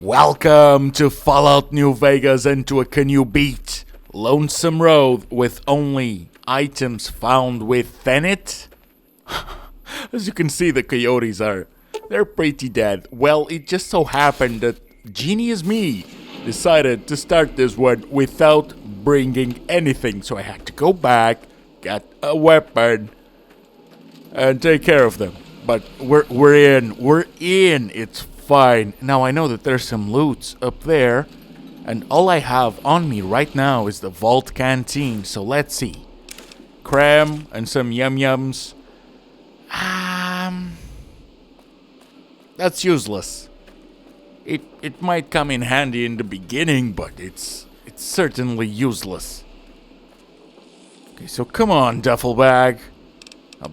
Welcome to Fallout New Vegas and to a Kyon beat, Lonesome Road, with only items found within it. As you can see, the coyotes they're pretty dead. Well, it just so happened that Genius Me decided to start this one without bringing anything, so I had to go back, get a weapon, and take care of them. But we're in, it's fine. Now I know that there's some loot up there, and all I have on me right now is the vault canteen, so let's see. Cram and some yum-yums. That's useless. It might come in handy in the beginning, but it's certainly useless. Okay, so come on, duffel bag.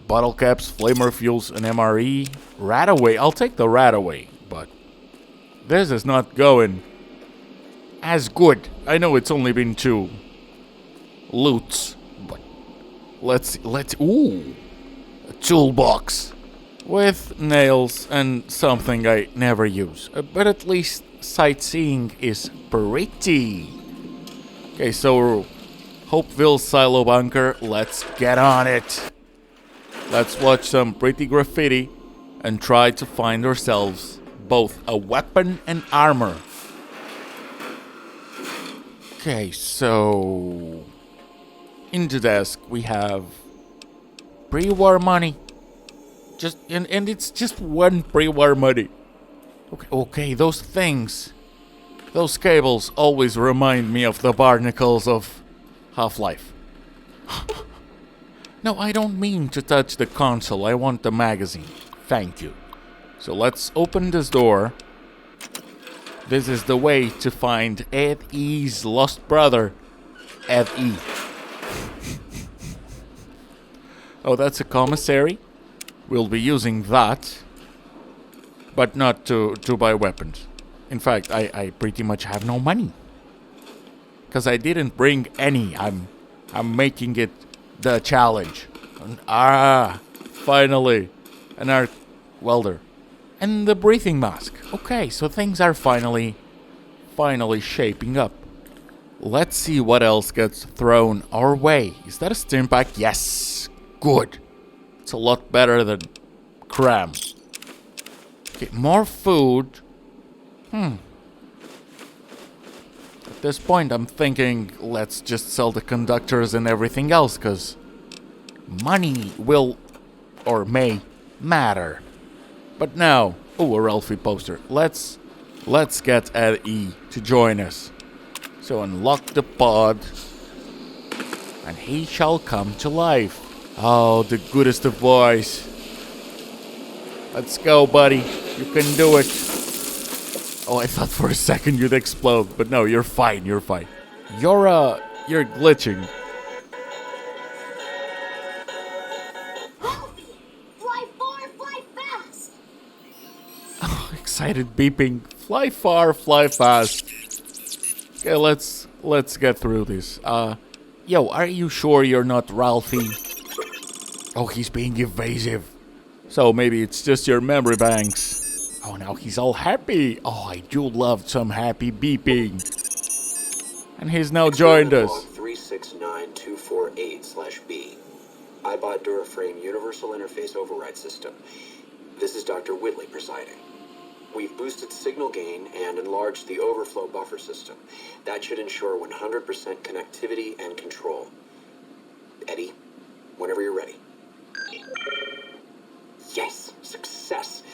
Bottle caps, flamer fuels, an MRE. Rataway, I'll take the Rataway, but this is not going as good. I know it's only been 2 loots, but let's ooh, a toolbox with nails and something I never use. But at least sightseeing is pretty. Okay, so Hopeville Silo Bunker, let's get on it. Let's watch some pretty graffiti and try to find ourselves both a weapon and armor. Okay, so in the desk we have pre-war money. And it's just 1 pre-war money. Okay, those things, those cables always remind me of the barnacles of Half-Life. No, I don't mean to touch the console. I want the magazine. Thank you. So let's open this door. This is the way to find Ed E's lost brother, Ed E. Oh, that's a commissary. We'll be using that, but not to buy weapons. In fact, I pretty much have no money, because I didn't bring any. I'm making it the challenge. Finally, an arc welder and the breathing mask. Okay, so things are finally shaping up. Let's see what else gets thrown our way. Is that a stim pack? Yes, good. It's a lot better than cram. Okay, more food. At this point, I'm thinking let's just sell the conductors and everything else, because money will, or may, matter. But now, oh, a Ralphie poster. Let's get Ed E to join us. So unlock the pod, and he shall come to life. Oh, the goodest of boys. Let's go, buddy. You can do it. Oh, I thought for a second you'd explode, but no, you're fine, you're fine. You're glitching. Fly far, fly fast! Oh, excited beeping. Fly far, fly fast. Okay, let's get through this. Yo, are you sure you're not Ralphie? Oh, he's being evasive. So maybe it's just your memory banks. Oh, now he's all happy. Oh, I do love some happy beeping. And he's now joined us. 369248/B. iBot Duraframe Universal Interface Override System. This is Dr. Whitley presiding. We've boosted signal gain and enlarged the overflow buffer system. That should ensure 100% connectivity and control. Eddie, whenever you're ready. Yes, success.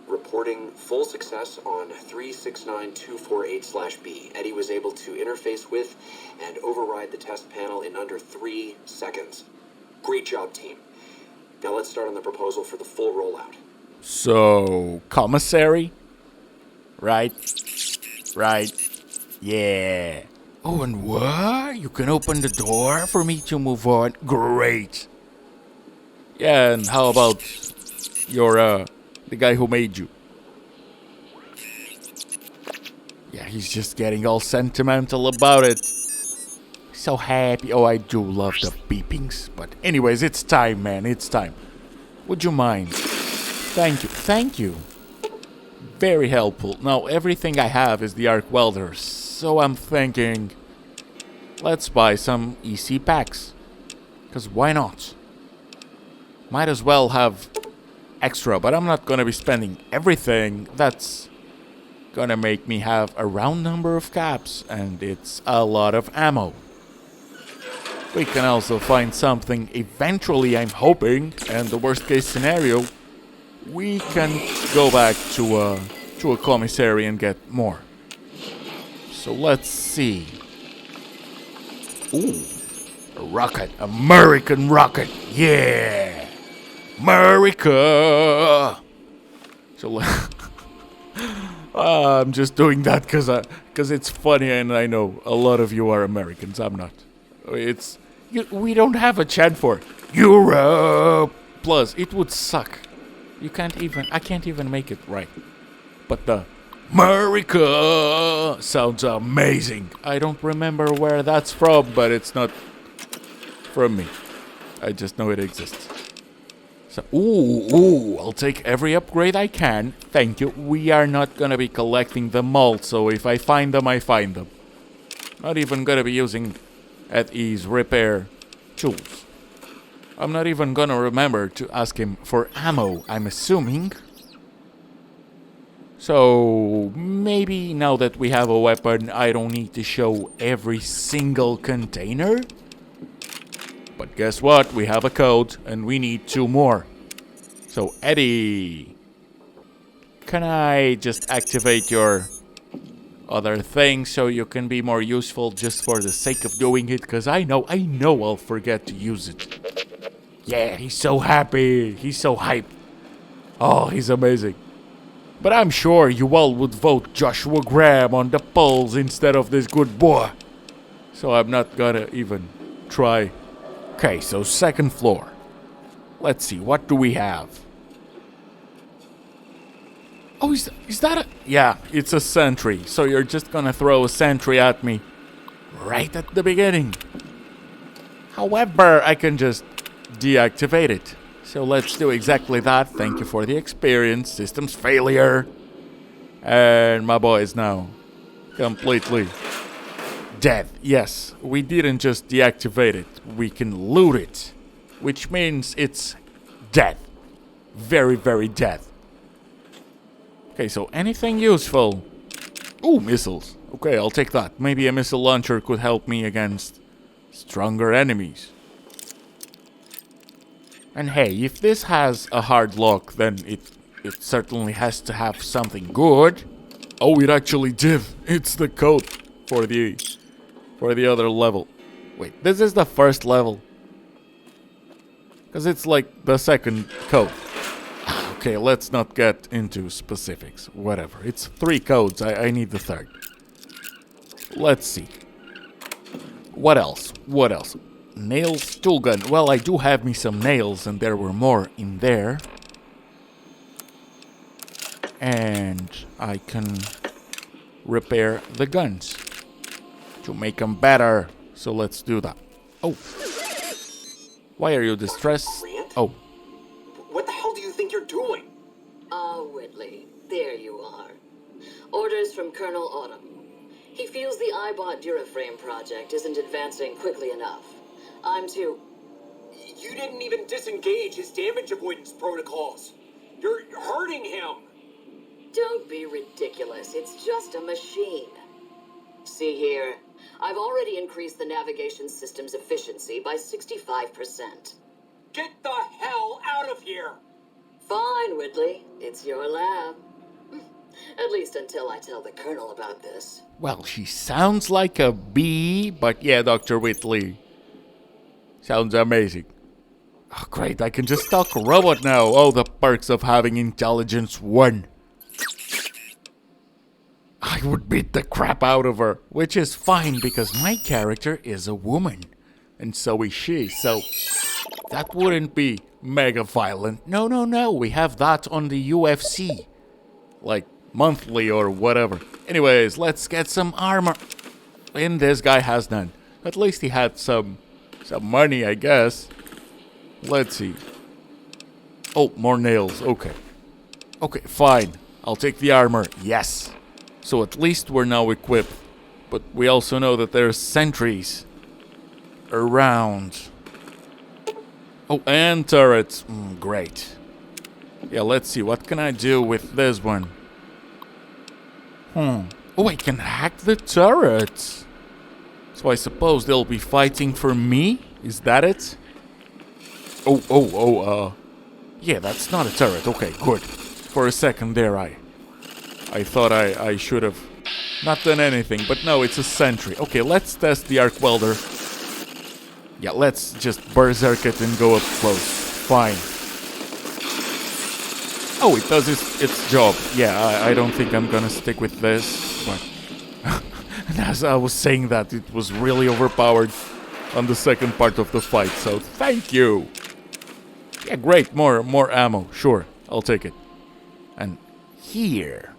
Reporting full success on 369248/B. Eddie was able to interface with and override the test panel in under 3 seconds. Great job, team. Now let's start on the proposal for the full rollout. So, commissary? Right? Yeah. Oh, and what? You can open the door for me to move on? Great. Yeah, and how about your, the guy who made you? Yeah, he's just getting all sentimental about it. So happy. Oh, I do love the beepings. But anyways, it's time, man. It's time. Would you mind? Thank you. Very helpful. Now, everything I have is the arc welder, so I'm thinking, let's buy some EC packs. Because why not? Might as well have extra, but I'm not gonna be spending everything. That's gonna make me have a round number of caps, and it's a lot of ammo. We can also find something eventually, I'm hoping, and the worst case scenario, we can go back to a commissary and get more. So let's see. Ooh, a rocket, American rocket, yeah, America. So I'm just doing that because it's funny, and I know a lot of you are Americans. I'm not. We don't have a chant for Europe. Plus, it would suck. I can't even make it right. But the America sounds amazing. I don't remember where that's from, but it's not from me. I just know it exists. So, I'll take every upgrade I can. Thank you. We are not gonna be collecting them all, so if I find them, I find them. Not even gonna be using at ease repair tools. I'm not even gonna remember to ask him for ammo, I'm assuming. So maybe now that we have a weapon, I don't need to show every single container. But guess what? We have a code and we need 2 more. So Eddie, can I just activate your other thing so you can be more useful just for the sake of doing it? Because I know I'll forget to use it. Yeah, he's so happy. He's so hyped. Oh, he's amazing. But I'm sure you all would vote Joshua Graham on the polls instead of this good boy. So I'm not gonna even try. Okay, so 2nd floor. Let's see, what do we have? Oh, is that a... Yeah, it's a sentry. So you're just gonna throw a sentry at me right at the beginning. However, I can just deactivate it. So let's do exactly that. Thank you for the experience. Systems failure. And my boy is now completely dead. Yes, we didn't just deactivate it. We can loot it. Which means it's dead. Very, very dead. Okay, so anything useful? Ooh, missiles. Okay, I'll take that. Maybe a missile launcher could help me against stronger enemies. And hey, if this has a hard lock, then it certainly has to have something good. Oh, it actually did. It's the code for the other level. Wait, this is the 1st level. Because it's like the 2nd code. Okay, let's not get into specifics. Whatever. It's 3 codes. I need the 3rd. Let's see. What else? What else? Nails, tool gun. Well, I do have me some nails, and there were more in there. And I can repair the guns to make them better. So let's do that. Oh. Why are you distressed? Grant? Oh. What the hell do you think you're doing? Ah, Whitley, there you are. Orders from Colonel Autumn. He feels the iBot Duraframe project isn't advancing quickly enough. I'm too... You didn't even disengage his damage avoidance protocols. You're hurting him. Don't be ridiculous. It's just a machine. See here. I've already increased the navigation system's efficiency by 65%. Get the hell out of here. Fine, Whitley. It's your lab. At least until I tell the Colonel about this. Well, she sounds like a bee, but yeah, Dr. Whitley. Sounds amazing. Oh, great, I can just talk a robot now. Oh, the perks of having intelligence 1. I would beat the crap out of her, which is fine because my character is a woman. And so is she, so that wouldn't be mega violent. No, we have that on the UFC. Like, monthly or whatever. Anyways, let's get some armor. And this guy has none. At least he had some money, I guess. Let's see. Oh, more nails. Okay. Okay, fine. I'll take the armor. Yes. So at least we're now equipped. But we also know that there's sentries around. Oh, and turrets. Great. Yeah, let's see. What can I do with this one? Oh, I can hack the turrets. So I suppose they'll be fighting for me? Is that it? Yeah, that's not a turret. Okay, good. For a second there, I thought I should have not done anything, but no, it's a sentry. Okay, let's test the arc welder. Yeah, let's just berserk it and go up close. Fine. Oh, it does its job. Yeah, I don't think I'm gonna stick with this, but and as I was saying that, it was really overpowered on the second part of the fight, so thank you. Yeah, great, more ammo, sure, I'll take it. And here,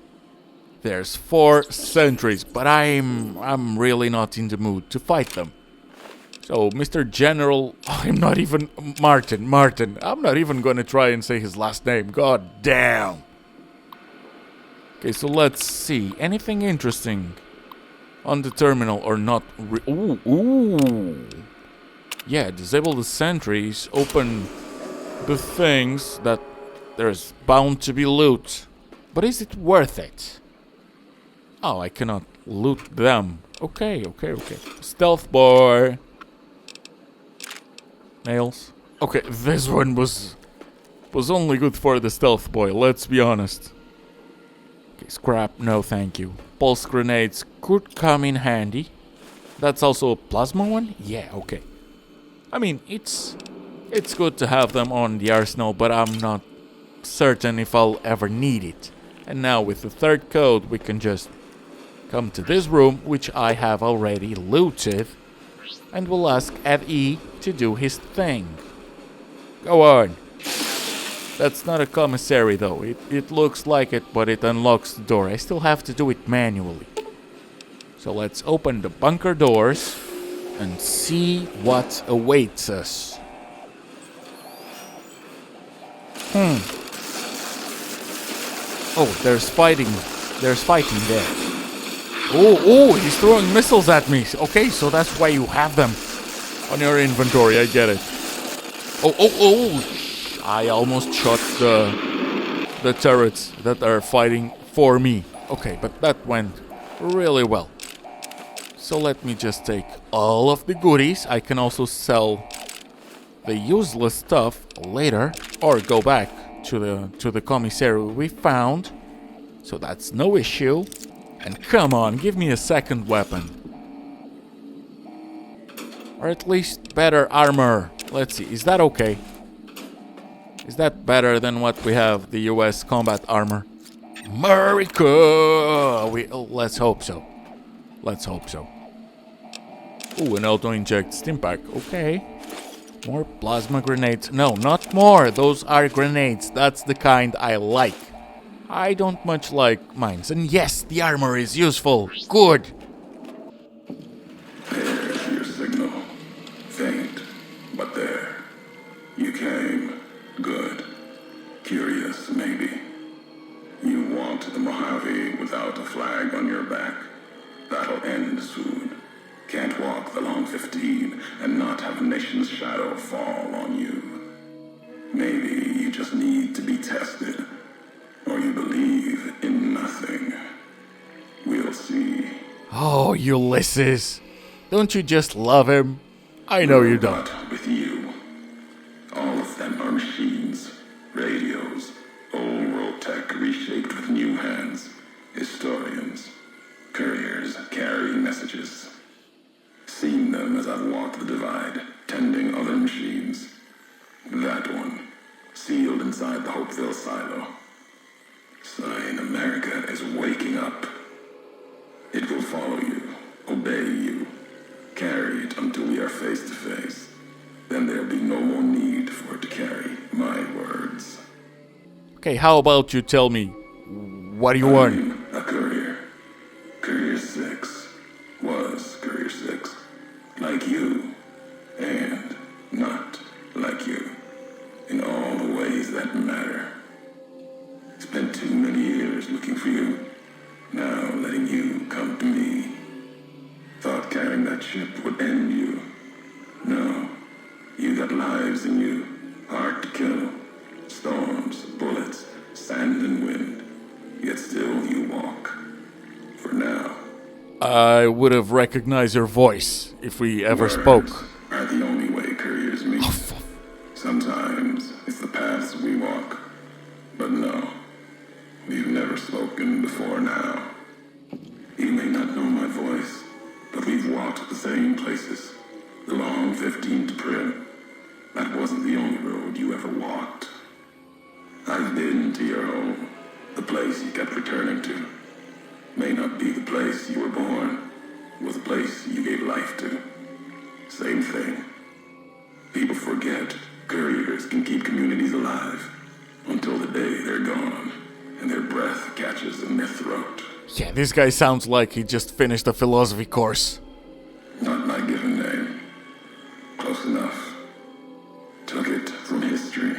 there's 4 sentries, but I'm really not in the mood to fight them. So, Mr. General, I'm not even Martin, I'm not even gonna try and say his last name, god damn. Okay, so let's see, anything interesting on the terminal or not? Ooh. Yeah, disable the sentries, open the things that there's bound to be loot. But is it worth it? Oh, I cannot loot them. Okay. Stealth boy. Nails. Okay, this one was only good for the stealth boy, let's be honest. Okay, scrap, no thank you. Pulse grenades could come in handy. That's also a plasma one? Yeah, okay. I mean, it's good to have them on the arsenal, but I'm not certain if I'll ever need it. And now with the 3rd code, we can just come to this room, which I have already looted, and we'll ask Ed E to do his thing. Go on. That's not a commissary though. It looks like it, but it unlocks the door. I still have to do it manually. So let's open the bunker doors and see what awaits us. Oh, there's fighting. There's fighting there. Oh, he's throwing missiles at me. Okay, so that's why you have them on your inventory. I get it. Oh. I almost shot the turrets that are fighting for me. Okay, but that went really well. So let me just take all of the goodies. I can also sell the useless stuff later, or go back to the commissary we found. So that's no issue. And come on, give me a second weapon. Or at least better armor. Let's see, is that okay? Is that better than what we have, the US combat armor? America! Let's hope so. Ooh, an auto-inject stim pack. Okay. More plasma grenades. No, not more. Those are grenades. That's the kind I like. I don't much like mines. And yes, the armor is useful. Good. There's your signal. Faint, but there. You came. Good. Curious, maybe. You want the Mojave without a flag on your back. That'll end soon. Can't walk the long 15 and not have a nation's shadow fall on you. Maybe you just need to be tested. Or you believe in nothing. We'll see. Oh, Ulysses. Don't you just love him? I know you don't. Not with you. All of them are machines, radios, old world tech reshaped with new hands, historians, couriers carrying messages. Seen them as I've walked the divide, tending other machines. That one, sealed inside the Hopeville silo. Sign America is waking up. It will follow you, obey you, carry it until we are face to face. Then there'll be no more need for it to carry my words. Okay, how about you tell me, what do you want? I'm a courier. Courier 6 was Courier 6. Like you, and not like you. In all the ways that matter. Spent too many years looking that ship would end you. No, you got lives in you, hard to kill. Storms, bullets, sand and wind. Yet still you walk. For now. I would have recognized your voice if we ever Words spoke. are the only way couriers meet. Sometimes it's the paths we walk. But no, we've never spoken before now. You may not know my voice, but we've walked the same places. The long 15 to Prim. That wasn't the only road you ever walked. I've been to your home, the place you kept returning to. May not be the place you were born, was the place you gave life to. Same thing. People forget couriers can keep communities alive until the day they're gone and their breath catches in their throat. Yeah, this guy sounds like he just finished a philosophy course. Not my given name. Close enough. Took it from history.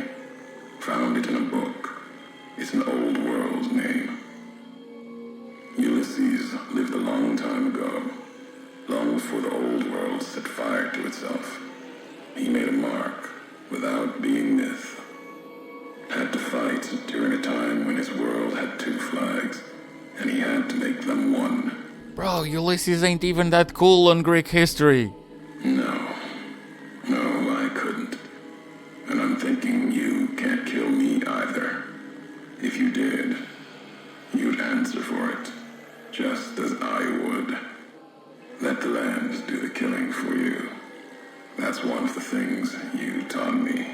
Found it in a book. It's an old world name. Ulysses lived a long time ago, long before the old world set fire to itself. He made a mark without being myth. Had to fight during a time when his world had two flags, and he had to make them one. Bro, Ulysses ain't even that cool on Greek history. No, I couldn't. And I'm thinking you can't kill me either. If you did, you'd answer for it, just as I would. Let the land do the killing for you. That's one of the things you taught me.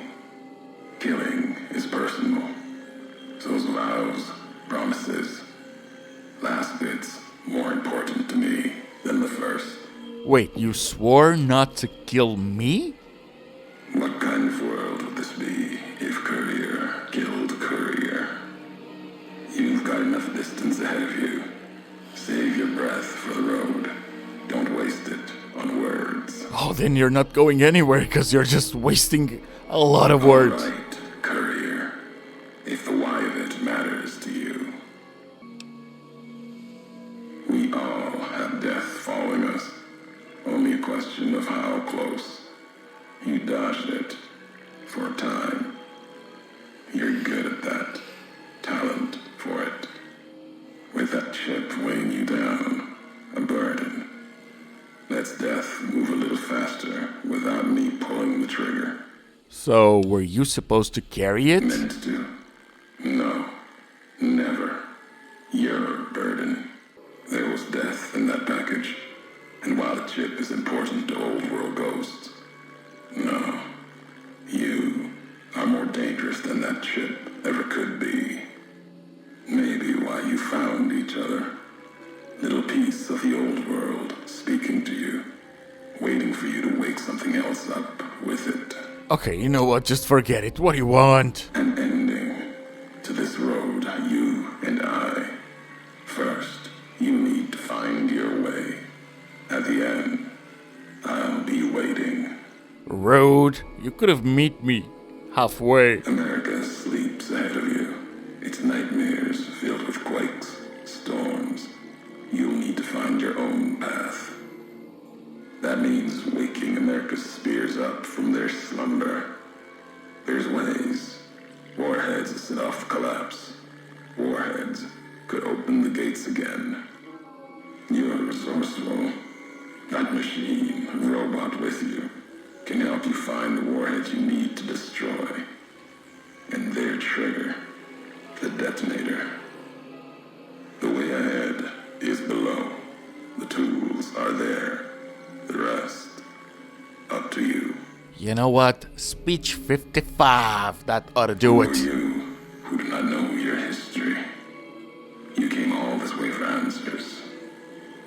Killing is personal. So's vows, promises. Last bit's more important to me than the first. Wait, you swore not to kill me? What kind of world would this be if courier killed courier? You've got enough distance ahead of you. Save your breath for the road. Don't waste it on words. Oh, then you're not going anywhere because you're just wasting a lot of words. All right, courier. If the why of it matters to you. We all have death following us. Only a question of how close. You dodged it. For a time. You're good at that. Talent for it. With that chip weighing you down. A burden. Lets death move a little faster without me pulling the trigger. So, were you supposed to carry it? Meant to. No. Never. Your burden. There was death in that package. And while the chip is important to old world ghosts, no. You are more dangerous than that chip ever could be. Maybe why you found each other. Little piece of the old world speaking to you. Waiting for you to wake something else up with it. Okay, you know what? Just forget it. What do you want? An ending to this road, you and I. First, you need to find your way. At the end, I'll be waiting. Road? You could have met me halfway. America sleeps ahead of you. Its nightmares filled with quakes, storms. You'll need to find your own path. That means waking America's spears up from their slumber. There's ways. Warheads set off collapse. Warheads could open the gates again. You're resourceful. That machine, robot with you, can help you find the warheads you need to destroy. And their trigger, the detonator. The way ahead is below. The tools are there. The rest, up to you. You know what? Speech 55. That ought to do Who it. are you who do not know your history? You came all this way for answers.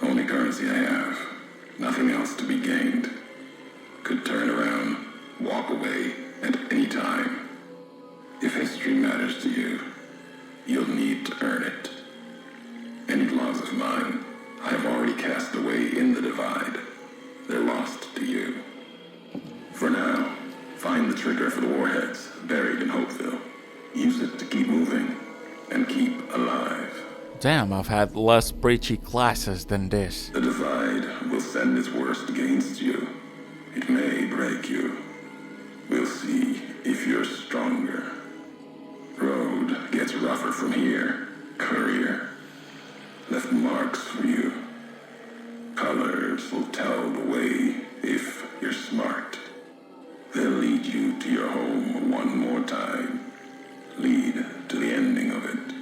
Only currency I have. Nothing else to be gained. Could turn around, walk away at any time. If history matters to you, you'll need to earn it. Any laws of mine, I have already cast away in the divide. They're lost to you. For now, find the trigger for the warheads buried in Hopeville. Use it to keep moving and keep alive. Damn, I've had less preachy classes than this. The divide will send send its worst against you. It may break you. We'll see if you're stronger. Road gets rougher from here. Courier left marks for you. Colors will tell the way if you're smart. They'll lead you to your home one more time. Lead to the ending of it.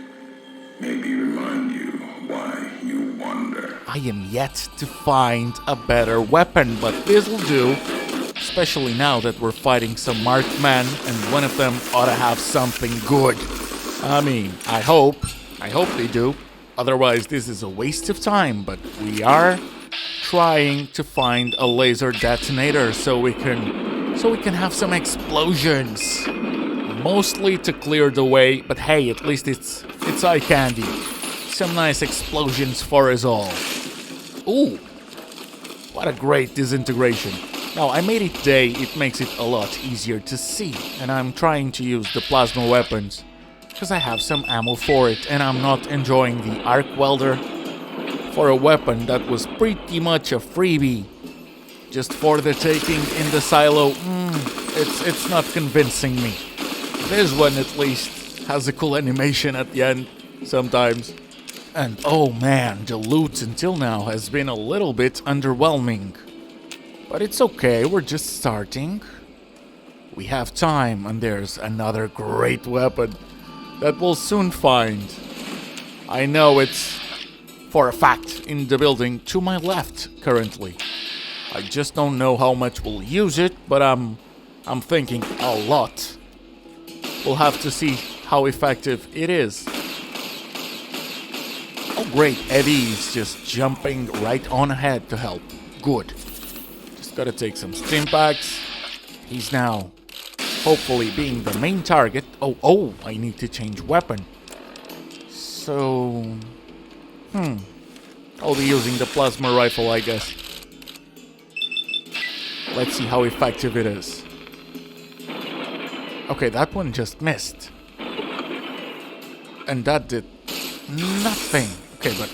Maybe remind you why you wander. I am yet to find a better weapon, but this'll do. Especially now that we're fighting some marked men, and one of them ought to have something good. I mean, I hope they do. Otherwise, this is a waste of time, but we are trying to find a laser detonator so we can have some explosions. Mostly to clear the way, but hey, at least it's eye candy. Some nice explosions for us all. Ooh, what a great disintegration. Now, I made it day, it makes it a lot easier to see, and I'm trying to use the plasma weapons, because I have some ammo for it, and I'm not enjoying the arc welder for a weapon that was pretty much a freebie. Just for the taking in the silo, it's not convincing me. This one at least has a cool animation at the end, sometimes. And oh man, the loot until now has been a little bit underwhelming. But it's okay, we're just starting. We have time, and there's another great weapon that we'll soon find. I know it's for a fact in the building to my left currently. I just don't know how much we'll use it, but I'm thinking a lot. We'll have to see how effective it is. Oh great, Eddie's just jumping right on ahead to help. Good. Just gotta take some stim packs. He's now hopefully being the main target. Oh, I need to change weapon. So, I'll be using the plasma rifle, I guess. Let's see how effective it is. Okay, that one just missed. And that did nothing. Okay, but...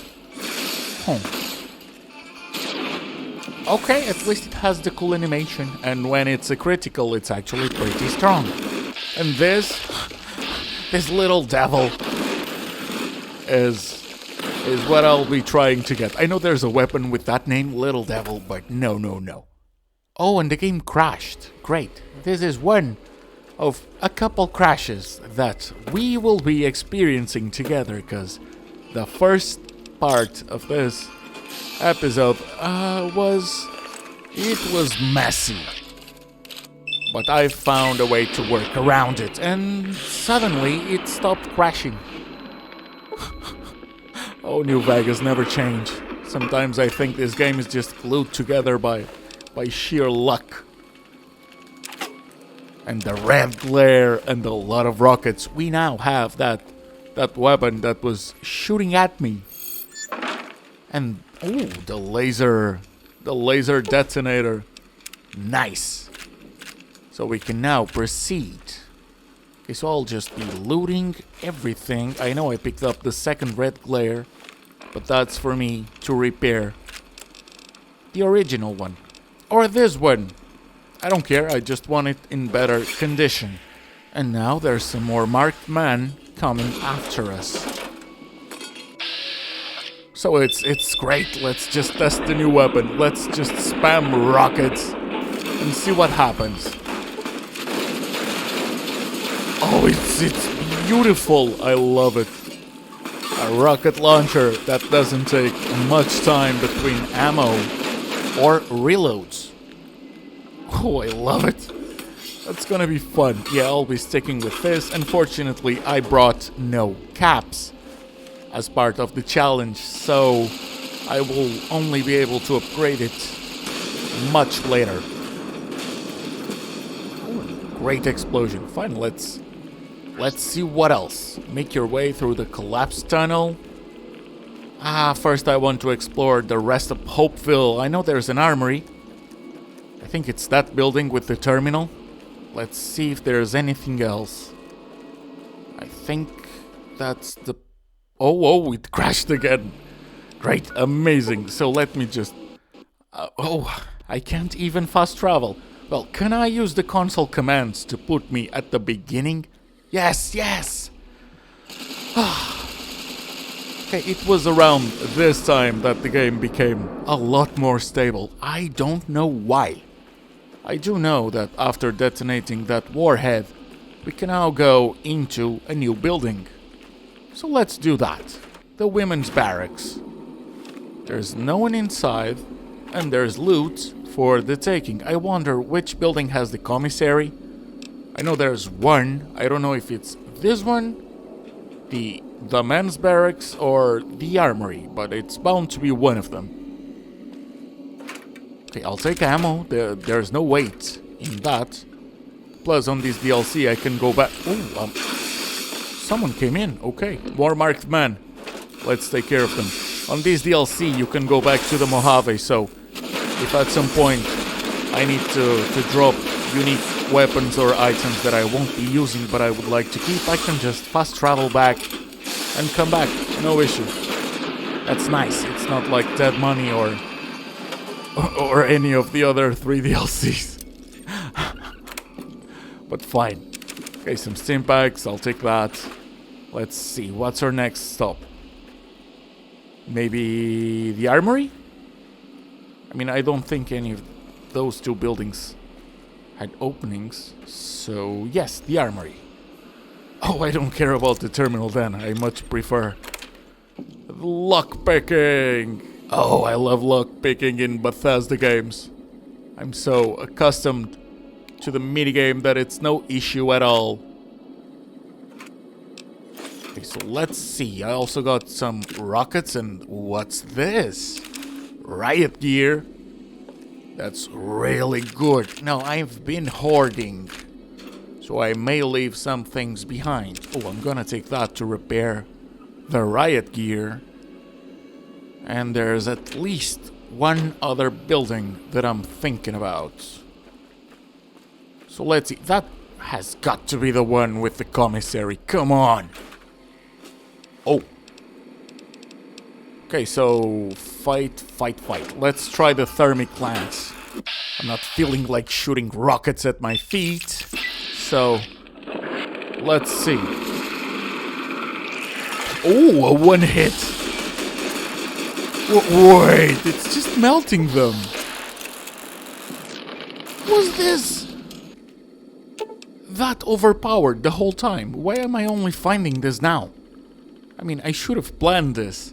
Okay, at least it has the cool animation. And when it's a critical, it's actually pretty strong. And this little devil is what I'll be trying to get. I know there's a weapon with that name, Little Devil, but no. Oh, and the game crashed. Great. This is one of a couple crashes that we will be experiencing together, because the first part of this episode was messy. But I found a way to work around it, and suddenly it stopped crashing. Oh, New Vegas never change. Sometimes I think this game is just glued together by sheer luck. And the red glare and a lot of rockets. We now have that weapon that was shooting at me. And ooh, the laser detonator. Nice. So we can now proceed. Okay, so I'll just be looting everything. I know I picked up the second red glare, but that's for me to repair the original one. Or this one. I don't care, I just want it in better condition. And now there's some more marked men coming after us. So it's great, let's just test the new weapon. Let's just spam rockets and see what happens. Oh, it's beautiful, I love it. A rocket launcher that doesn't take much time between ammo or reloads. Oh, I love it. That's gonna be fun. Yeah, I'll be sticking with this. Unfortunately, I brought no caps as part of the challenge, so I will only be able to upgrade it much later. Ooh, great explosion. Fine, let's see what else. Make your way through the collapsed tunnel. First I want to explore the rest of Hopeville. I know there's an armory. I think it's that building with the terminal. Let's see if there's anything else. I think that's the... Oh, it crashed again. Great, amazing. So let me just I can't even fast travel. Well, can I use the console commands to put me at the beginning? Yes, yes! Okay, it was around this time that the game became a lot more stable. I don't know why. I do know that after detonating that warhead, we can now go into a new building. So let's do that. The women's barracks. There's no one inside, and there's loot for the taking. I wonder which building has the commissary. I know there's one. I don't know if it's this one, the men's barracks, or the armory, but it's bound to be one of them. Okay, I'll take ammo. There's no weight in that. Plus, on this DLC, I can go back. Oh, someone came in. Okay, more marked men. Let's take care of them. On this DLC, you can go back to the Mojave, so if at some point I need to drop unique weapons or items that I won't be using but I would like to keep, I can just fast travel back and come back. No issue. That's nice. It's not like Dead Money or any of the other 3 DLCs. But fine. Okay, some stim packs. I'll take that. Let's see. What's our next stop? Maybe the armory? I mean, I don't think any of those 2 buildings had openings. So, yes, the armory. Oh, I don't care about the terminal then. I much prefer lockpicking. Oh, I love lockpicking in Bethesda games. I'm so accustomed to the minigame that it's no issue at all. Okay, so let's see. I also got some rockets, and what's this? Riot gear. That's really good. Now, I've been hoarding, so I may leave some things behind. Oh, I'm gonna take that to repair the riot gear. And there's at least one other building that I'm thinking about. So let's see. That has got to be the one with the commissary. Come on. Oh. Okay, so fight. Let's try the thermic lance. I'm not feeling like shooting rockets at my feet. So let's see. Oh, a one hit. Wait, it's just melting them. Was this that overpowered the whole time? Why am I only finding this now? I mean, I should have planned this.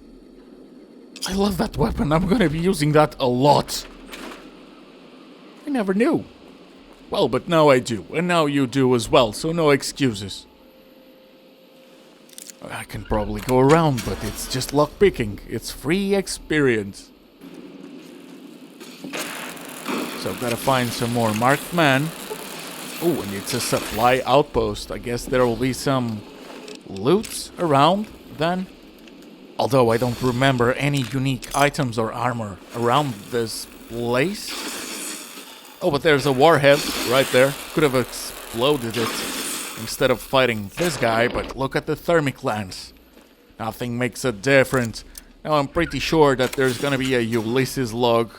I love that weapon. I'm gonna be using that a lot. I never knew. Well, but now I do. And now you do as well, so no excuses. I can probably go around, but it's just lockpicking. It's free experience. So I've got to find some more marked men. Oh, and it's a supply outpost. I guess there will be some loot around then. Although I don't remember any unique items or armor around this place. Oh, but there's a warhead right there. Could have exploded it instead of fighting this guy, but look at the thermic lance. Nothing makes a difference. Now I'm pretty sure that there's gonna be a Ulysses log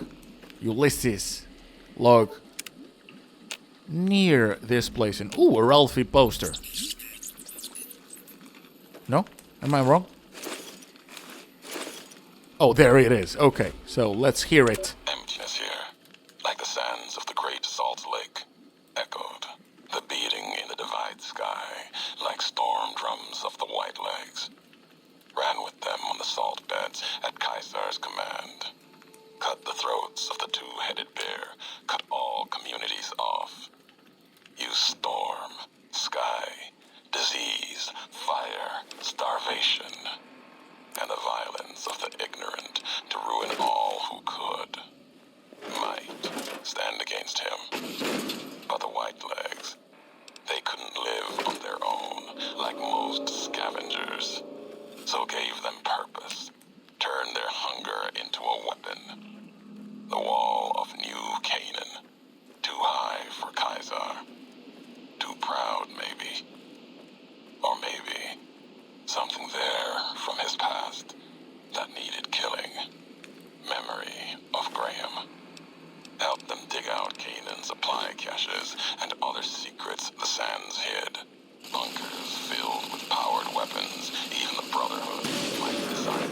near this place. And ooh, a Ralphie poster. No? Am I wrong? Oh, there it is. Okay, so let's hear it. Emptiness here, like the sands of the great salt lake, echoed. The beating in the divide sky, like storm drums of the white legs. Ran with them on the salt beds at Caesar's command. Cut the throats of the 2-headed bear, cut all communities off. Use storm, sky, disease, fire, starvation, and the violence of the ignorant to ruin all who could. Might stand against him. But the white legs, they couldn't live on their own like most scavengers. So gave them purpose, turned their hunger into a weapon. The wall of New Canaan, too high for Caesar. Too proud, maybe. Or maybe something there from his past that needed killing. Memory of Graham. caches, and other secrets the sands hid. Bunkers filled with powered weapons, even the Brotherhood might decide.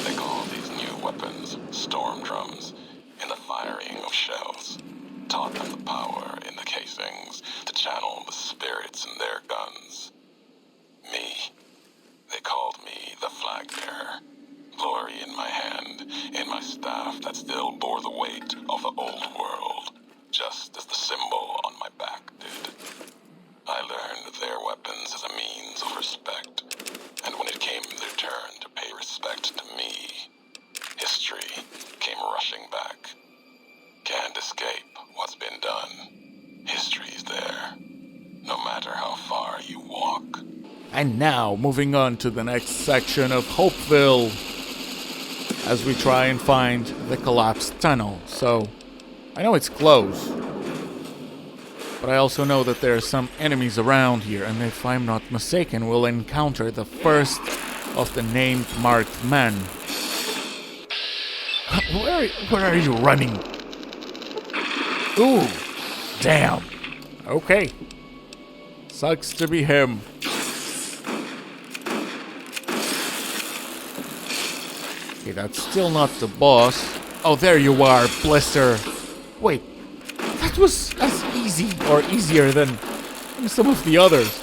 They call these new weapons storm drums, in the firing of shells. Taught them the power in the casings to channel the spirits in their guns. Me, they called me the flag bearer. Glory in my hand, in my staff that still bore the weight of the old world, just as the symbol on my back did. I learned their weapons as a means of respect, and when it came their turn to pay respect to me, history came rushing back. Can't escape what's been done. History's there, no matter how far you walk. And now, moving on to the next section of Hopeville, as we try and find the collapsed tunnel. So, I know it's close, but I also know that there are some enemies around here, and if I'm not mistaken, we'll encounter the first of the named marked men. Where are you running? Ooh, damn. Okay. Sucks to be him. Okay, that's still not the boss. Oh, there you are, Blister. Wait, that was as easy or easier than some of the others.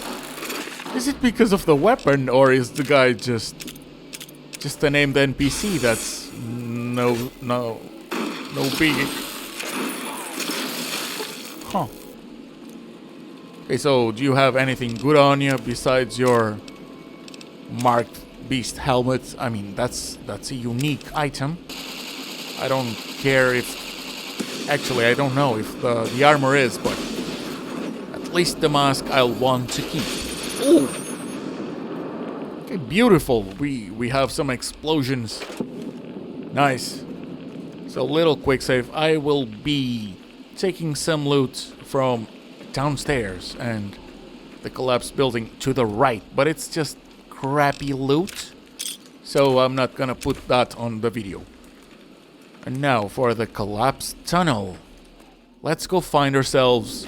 Is it because of the weapon, or is the guy just a named NPC that's no big? Huh. Okay, so do you have anything good on you besides your marked beast helmet? I mean, that's a unique item. I don't care if... Actually, I don't know if the armor is, but at least the mask I'll want to keep. Ooh! Okay, beautiful. We have some explosions. Nice. So, little quick save. I will be taking some loot from downstairs and the collapsed building to the right, but it's just crappy loot, so I'm not gonna put that on the video. And now for the collapsed tunnel. Let's go find ourselves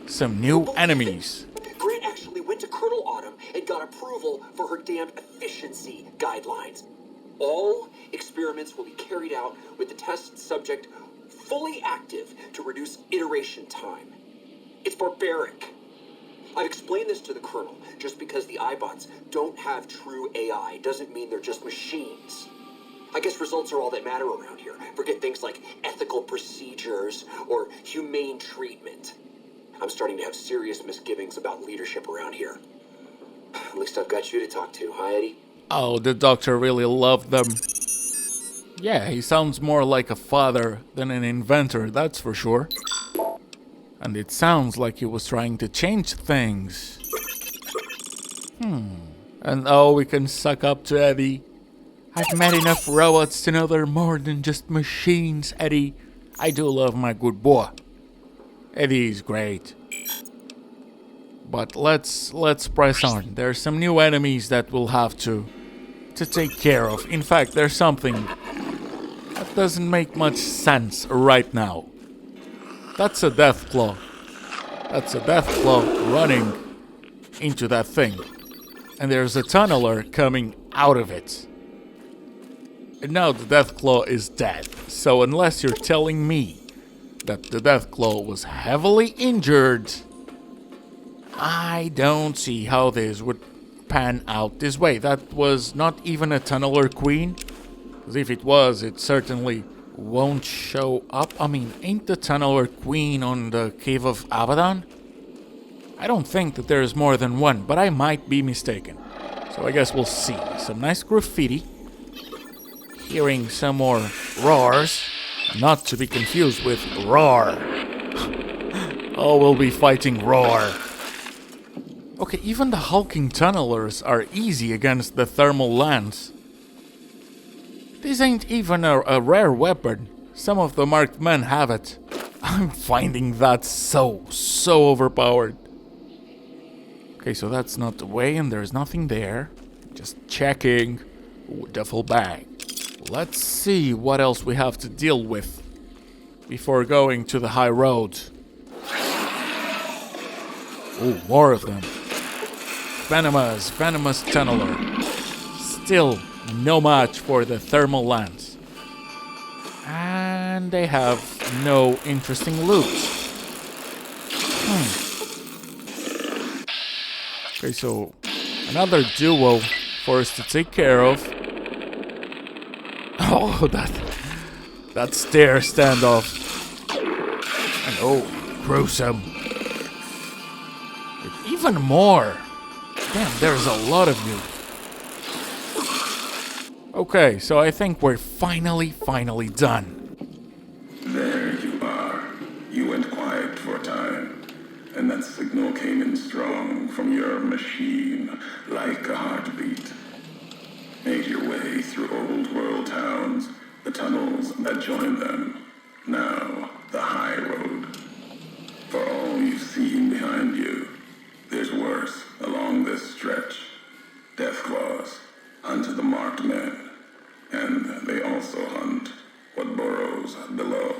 some new enemies. Grant actually went to Colonel Autumn and got approval for her damned efficiency guidelines. All experiments will be carried out with the test subject fully active to reduce iteration time. It's barbaric. I've explained this to the Colonel. Just because the iBots don't have true AI doesn't mean they're just machines. I guess results are all that matter around here. Forget things like ethical procedures or humane treatment. I'm starting to have serious misgivings about leadership around here. At least I've got you to talk to, huh, Eddie? Oh, the doctor really loved them. Yeah, he sounds more like a father than an inventor, that's for sure. And it sounds like he was trying to change things. And oh, we can suck up to Eddie. I've met enough robots to know they're more than just machines, Eddie. I do love my good boy. Eddie's great. But let's press on. There's some new enemies that we'll have to take care of. In fact, there's something that doesn't make much sense right now. That's a death claw. That's a death claw running into that thing. And there's a tunneler coming out of it. And now the death claw is dead. So unless you're telling me that the death claw was heavily injured, I don't see how this would pan out this way. That was not even a tunneler queen. Because if it was, it certainly won't show up. I mean, ain't the tunneler queen on the Cave of Abaddon? I don't think that there's more than one, but I might be mistaken. So I guess we'll see. Some nice graffiti. Hearing some more roars. Not to be confused with roar. Oh, we'll be fighting roar. Okay, even the hulking tunnelers are easy against the thermal lance. This ain't even a rare weapon. Some of the marked men have it. I'm finding that so overpowered. Okay, so that's not the way, and there's nothing there. Just checking. Ooh, duffel bag. Let's see what else we have to deal with before going to the high road. Oh, more of them. Venomous tunneler. Still no match for the thermal lance. And they have no interesting loot. Okay, so another duo for us to take care of. Oh, that stair standoff. And oh, gruesome. Even more. Damn, there's a lot of you. Okay, so I think we're finally done. There you are. You went quiet for a time, and that signal came in strong from your machine, like a heartbeat. Made your way through old world towns, the tunnels that join them. Now, the high road. For all you've seen behind you, there's worse along this stretch. Death claws hunt the marked men, and they also hunt what burrows below.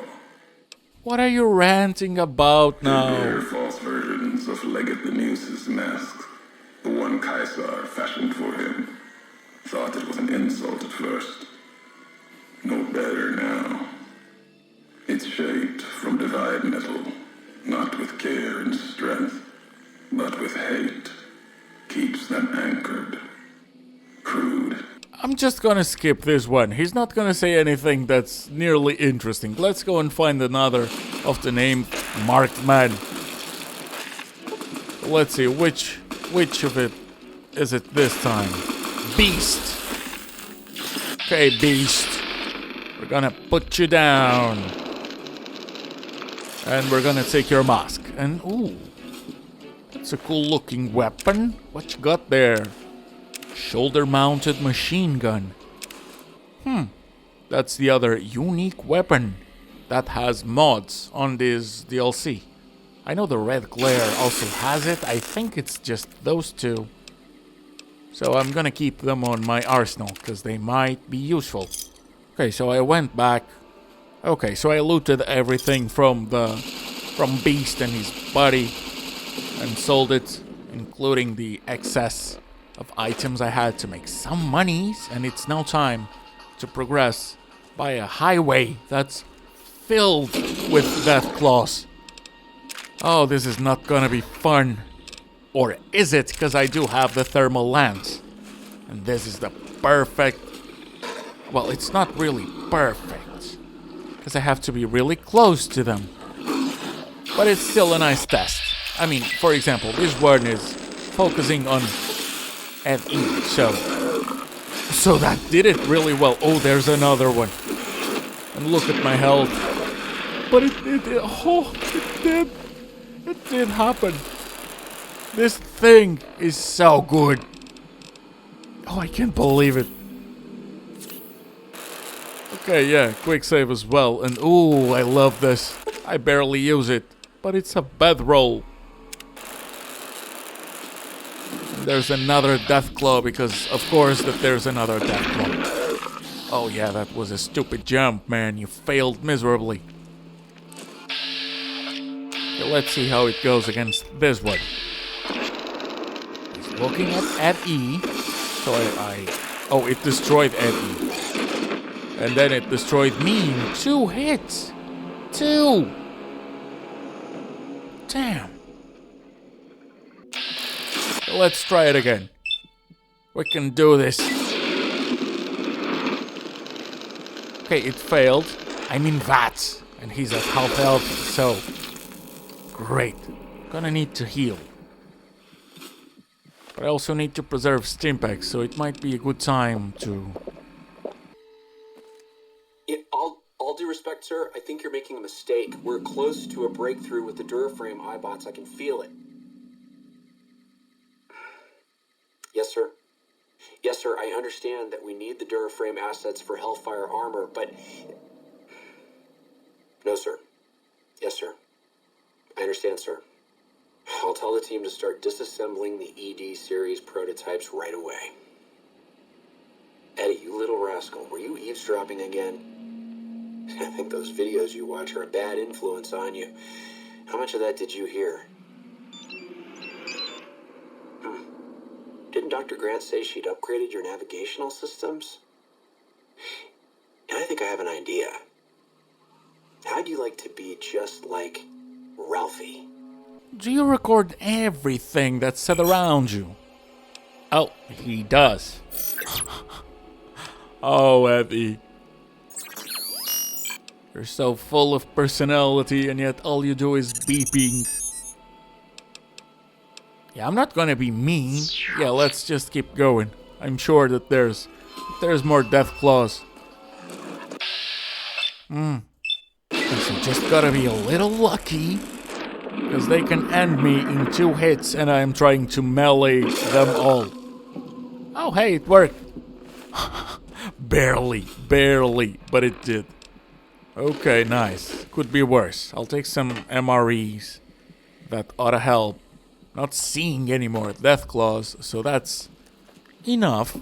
What are you ranting about They're now? false versions of Legate Beneus's masks. The one Caesar fashioned for him. Thought it was an insult at first. No better now. It's shaped from divide metal, not with care and strength, but with hate. Keeps them anchored. Crude. I'm just gonna skip this one. He's not gonna say anything that's nearly interesting. Let's go and find another of the name Marked Man. Let's see, which of it is it this time? Beast. Okay, Beast. We're gonna put you down. And we're gonna take your mask. And ooh, that's a cool looking weapon. What you got there? Shoulder-mounted machine gun. That's the other unique weapon that has mods on this DLC. I know the Red Glare also has it. I think it's just those two. So I'm gonna keep them on my arsenal, because they might be useful. Okay, so I went back. Okay, so I looted everything from Beast and his buddy and sold it, including the excess of items I had to make some monies, and it's now time to progress by a highway that's filled with death claws. Oh, this is not gonna be fun. Or is it? Because I do have the thermal lance. And this is the perfect... Well, it's not really perfect, because I have to be really close to them. But it's still a nice test. I mean, for example, this one is focusing on FE, so that did it really well. Oh, there's another one. And look at my health. But it did happen. This thing is so good. Oh, I can't believe it. Okay, yeah, quick save as well. And ooh, I love this. I barely use it, but it's a bedroll. And there's another death claw, because of course that there's another death claw. Oh yeah, that was a stupid jump, man. You failed miserably. Okay, let's see how it goes against this one. He's looking at E. So oh, it destroyed Eddie. And then it destroyed me in 2 hits. 2! Damn. Let's try it again. We can do this. Okay, it failed. I mean that. And he's at half health, so... Great. Gonna need to heal. But I also need to preserve Stimpaks, so it might be a good time to... All due respect, sir, I think you're making a mistake. We're close to a breakthrough with the Duraframe iBots. I can feel it. Yes, sir. Yes, sir, I understand that we need the Duraframe assets for Hellfire armor, but... No, sir. Yes, sir. I understand, sir. I'll tell the team to start disassembling the ED series prototypes right away. Eddie, you little rascal, were you eavesdropping again? I think those videos you watch are a bad influence on you. How much of that did you hear? Dr. Grant say she'd upgraded your navigational systems? And I think I have an idea. How'd you like to be just like Ralphie? Do you record everything that's said around you? Oh, he does. Oh, Eddie. You're so full of personality and yet all you do is beeping. Yeah, I'm not gonna be mean. Yeah, let's just keep going. I'm sure that there's more death claws. So just gotta be a little lucky, because they can end me in 2 hits and I'm trying to melee them all. Oh, hey, it worked. barely, but it did. Okay, nice. Could be worse. I'll take some MREs. That ought to help. Not seeing any more death claws, so that's enough.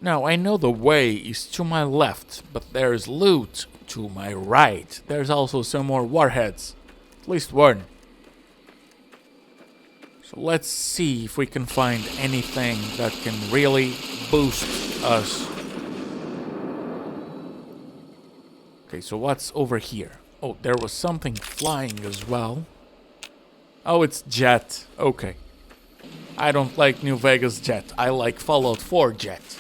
Now, I know the way is to my left, but there's loot to my right. There's also some more warheads. At least one. So let's see if we can find anything that can really boost us. Okay, so what's over here? Oh, there was something flying as well. Oh, it's Jet. Okay. I don't like New Vegas Jet. I like Fallout 4 Jet.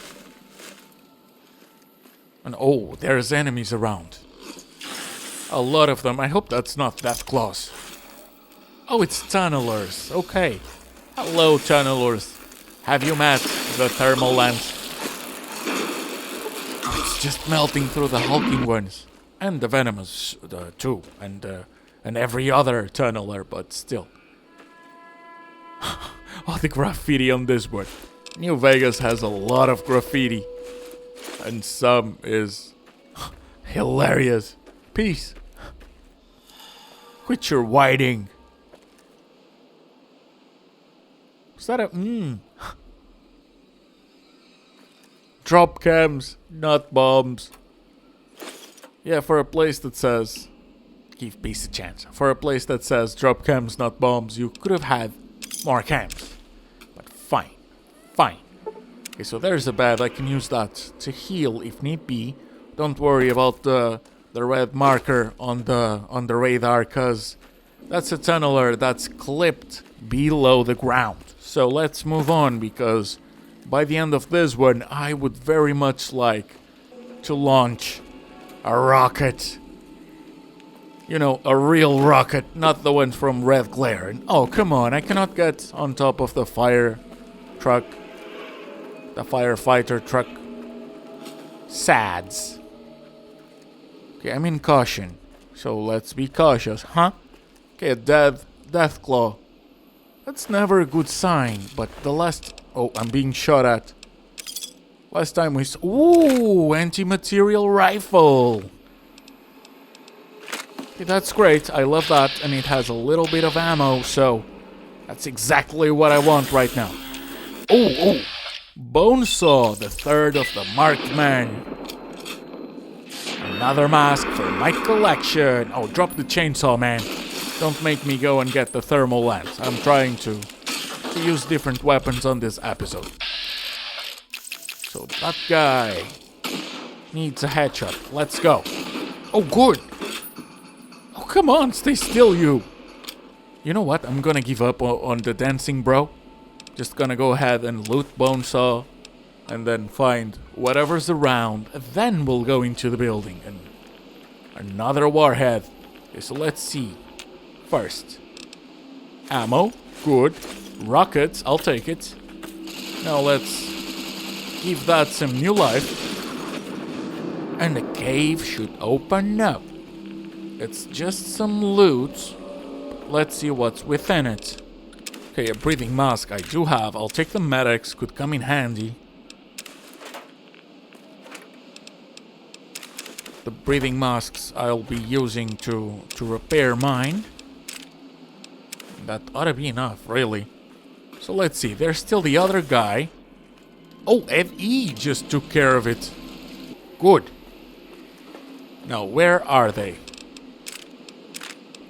And oh, there's enemies around. A lot of them. I hope that's not that close. Oh, it's tunnelers. Okay. Hello, tunnelers. Have you met the thermal lens? It's just melting through the hulking ones. And the venomous too. And every other tunneler, but still. Oh, the graffiti on this one. New Vegas has a lot of graffiti. And some is hilarious. Peace. Quit your whiting. Is that a drop cams, not bombs. Yeah, for a place that says give peace a chance. For a place that says drop cams, not bombs, you could have had more cams. But fine. Okay, so there's a bed. I can use that to heal if need be. Don't worry about the red marker on the radar, cause that's a tunneler that's clipped below the ground. So let's move on, because by the end of this one, I would very much like to launch a rocket. You know, a real rocket, not the ones from Red Glare. And oh, come on, I cannot get on top of the fire truck. The firefighter truck. Sads. Okay, I'm in caution. So let's be cautious, huh? Okay, a death claw. That's never a good sign, but the last... Oh, I'm being shot at. Last time we saw... Ooh, anti-material rifle. Okay, that's great. I love that, and it has a little bit of ammo, so... That's exactly what I want right now. Oh! Bonesaw, the third of the marked men. Another mask for my collection. Oh, drop the chainsaw, man. Don't make me go and get the thermal lens. I'm trying to use different weapons on this episode. So that guy needs a headshot. Let's go. Oh, good. Oh, come on. Stay still, you. You know what? I'm gonna give up on the dancing, bro. Just gonna go ahead and loot Bonesaw. And then find whatever's around. Then we'll go into the building. And another warhead. Okay, so let's see. First, ammo, good. Rockets, I'll take it. Now let's give that some new life. And the cave should open up. It's just some loot. Let's see what's within it. Okay, a breathing mask I do have. I'll take the medics, could come in handy. The breathing masks I'll be using to repair mine. That ought to be enough, really. So let's see, there's still the other guy. Oh, FE just took care of it. Good. Now, where are they?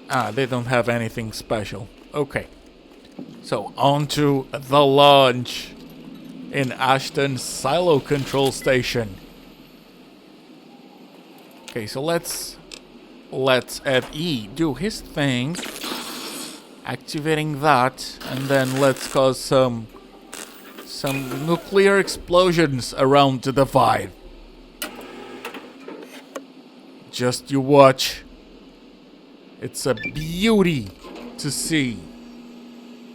Ah, they don't have anything special. Okay. So on to the launch in Ashton's silo control station. Okay, so let's FE do his thing, activating that, and then let's cause some nuclear explosions around the divide. Just you watch. It's a beauty to see.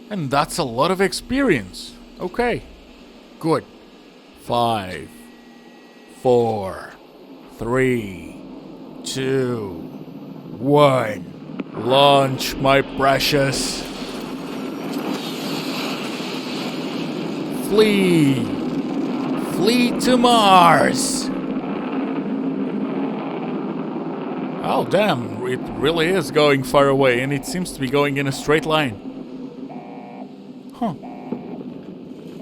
And that's a lot of experience. Okay. Good. 5, 4, 3, 2, 1. Launch, my precious. Flee. Flee to Mars. Oh, damn. It really is going far away, and it seems to be going in a straight line. Huh.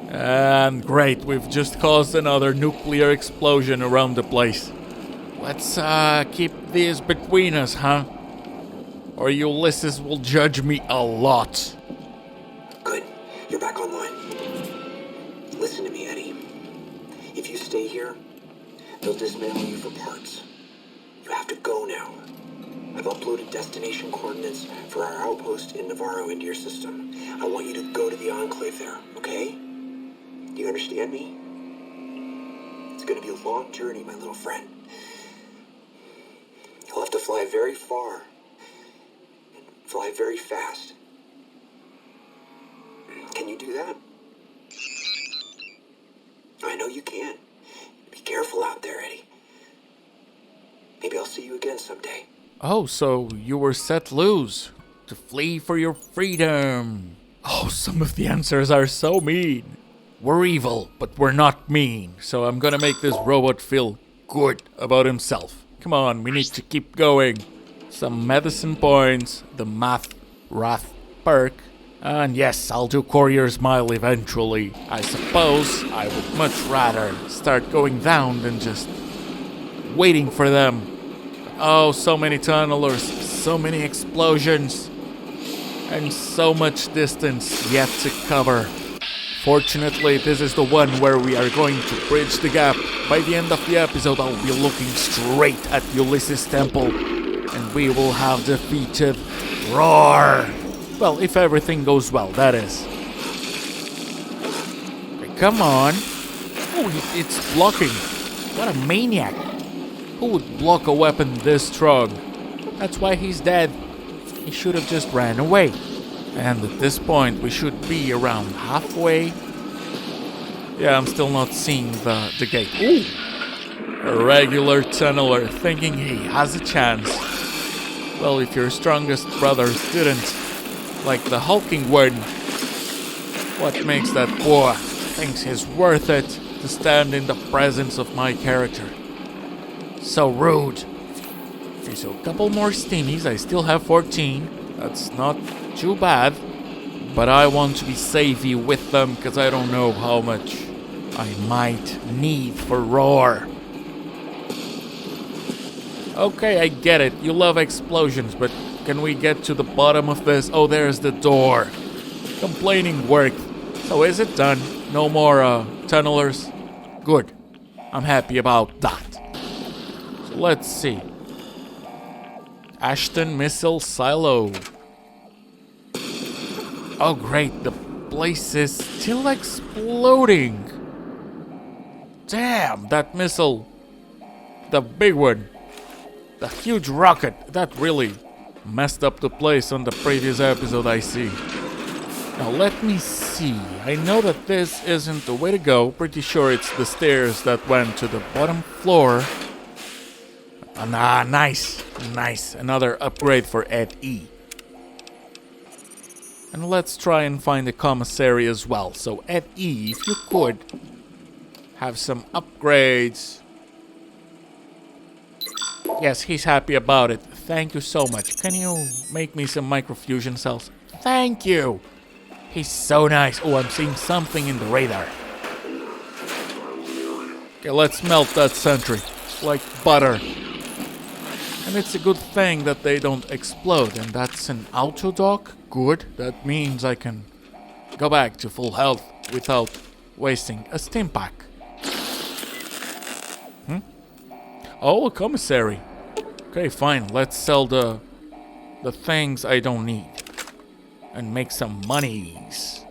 And great, we've just caused another nuclear explosion around the place. Let's keep these between us, huh? Or Ulysses will judge me a lot. Good. You're back online. Listen to me, Eddie. If you stay here, they'll dismantle you for parts. You have to go now. I've uploaded destination coordinates for our outpost in Navarro into your system. I want you to go to the Enclave there, okay? Do you understand me? It's gonna be a long journey, my little friend. You'll have to fly very far. And fly very fast. Can you do that? I know you can. Be careful out there, Eddie. Maybe I'll see you again someday. Oh, so you were set loose to flee for your freedom. Oh, some of the answers are so mean. We're evil, but we're not mean. So I'm gonna make this robot feel good about himself. Come on, we need to keep going. Some medicine points, the math wrath perk. And yes, I'll do Courier's Mile eventually. I suppose I would much rather start going down than just waiting for them. Oh, so many tunnelers, so many explosions, and so much distance yet to cover. Fortunately, this is the one where we are going to bridge the gap. By the end of the episode, I'll be looking straight at Ulysses' temple, and we will have defeated Roar. Well, if everything goes well, that is. Okay, come on. Oh, it's blocking. What a maniac. Who would block a weapon this strong? That's why he's dead. He should have just ran away. And at this point, we should be around halfway. Yeah, I'm still not seeing the gate. Ooh! A regular tunneler thinking he has a chance. Well, if your strongest brothers didn't, like the hulking one, what makes that boy thinks he's worth it to stand in the presence of my character? So rude. Okay, so a couple more steamies. I still have 14. That's not too bad. But I want to be savvy with them because I don't know how much I might need for Roar. Okay, I get it. You love explosions, but can we get to the bottom of this? Oh, there's the door. Complaining worked. So is it done? No more tunnelers? Good. I'm happy about that. Let's see. Ashton Missile Silo. Oh great, the place is still exploding. Damn, that missile. The big one. The huge rocket. That really messed up the place on the previous episode, I see. Now let me see. I know that this isn't the way to go. Pretty sure it's the stairs that went to the bottom floor. Nice. Another upgrade for Ed E. And let's try and find the commissary as well. So Ed E, if you could have some upgrades. Yes, he's happy about it. Thank you so much. Can you make me some microfusion cells? Thank you. He's so nice. Oh, I'm seeing something in the radar. Okay, let's melt that sentry. Like butter. And it's a good thing that they don't explode. And that's an auto dock. Good. That means I can go back to full health without wasting a stim pack. Oh, a commissary. Okay, fine. Let's sell the things I don't need and make some monies.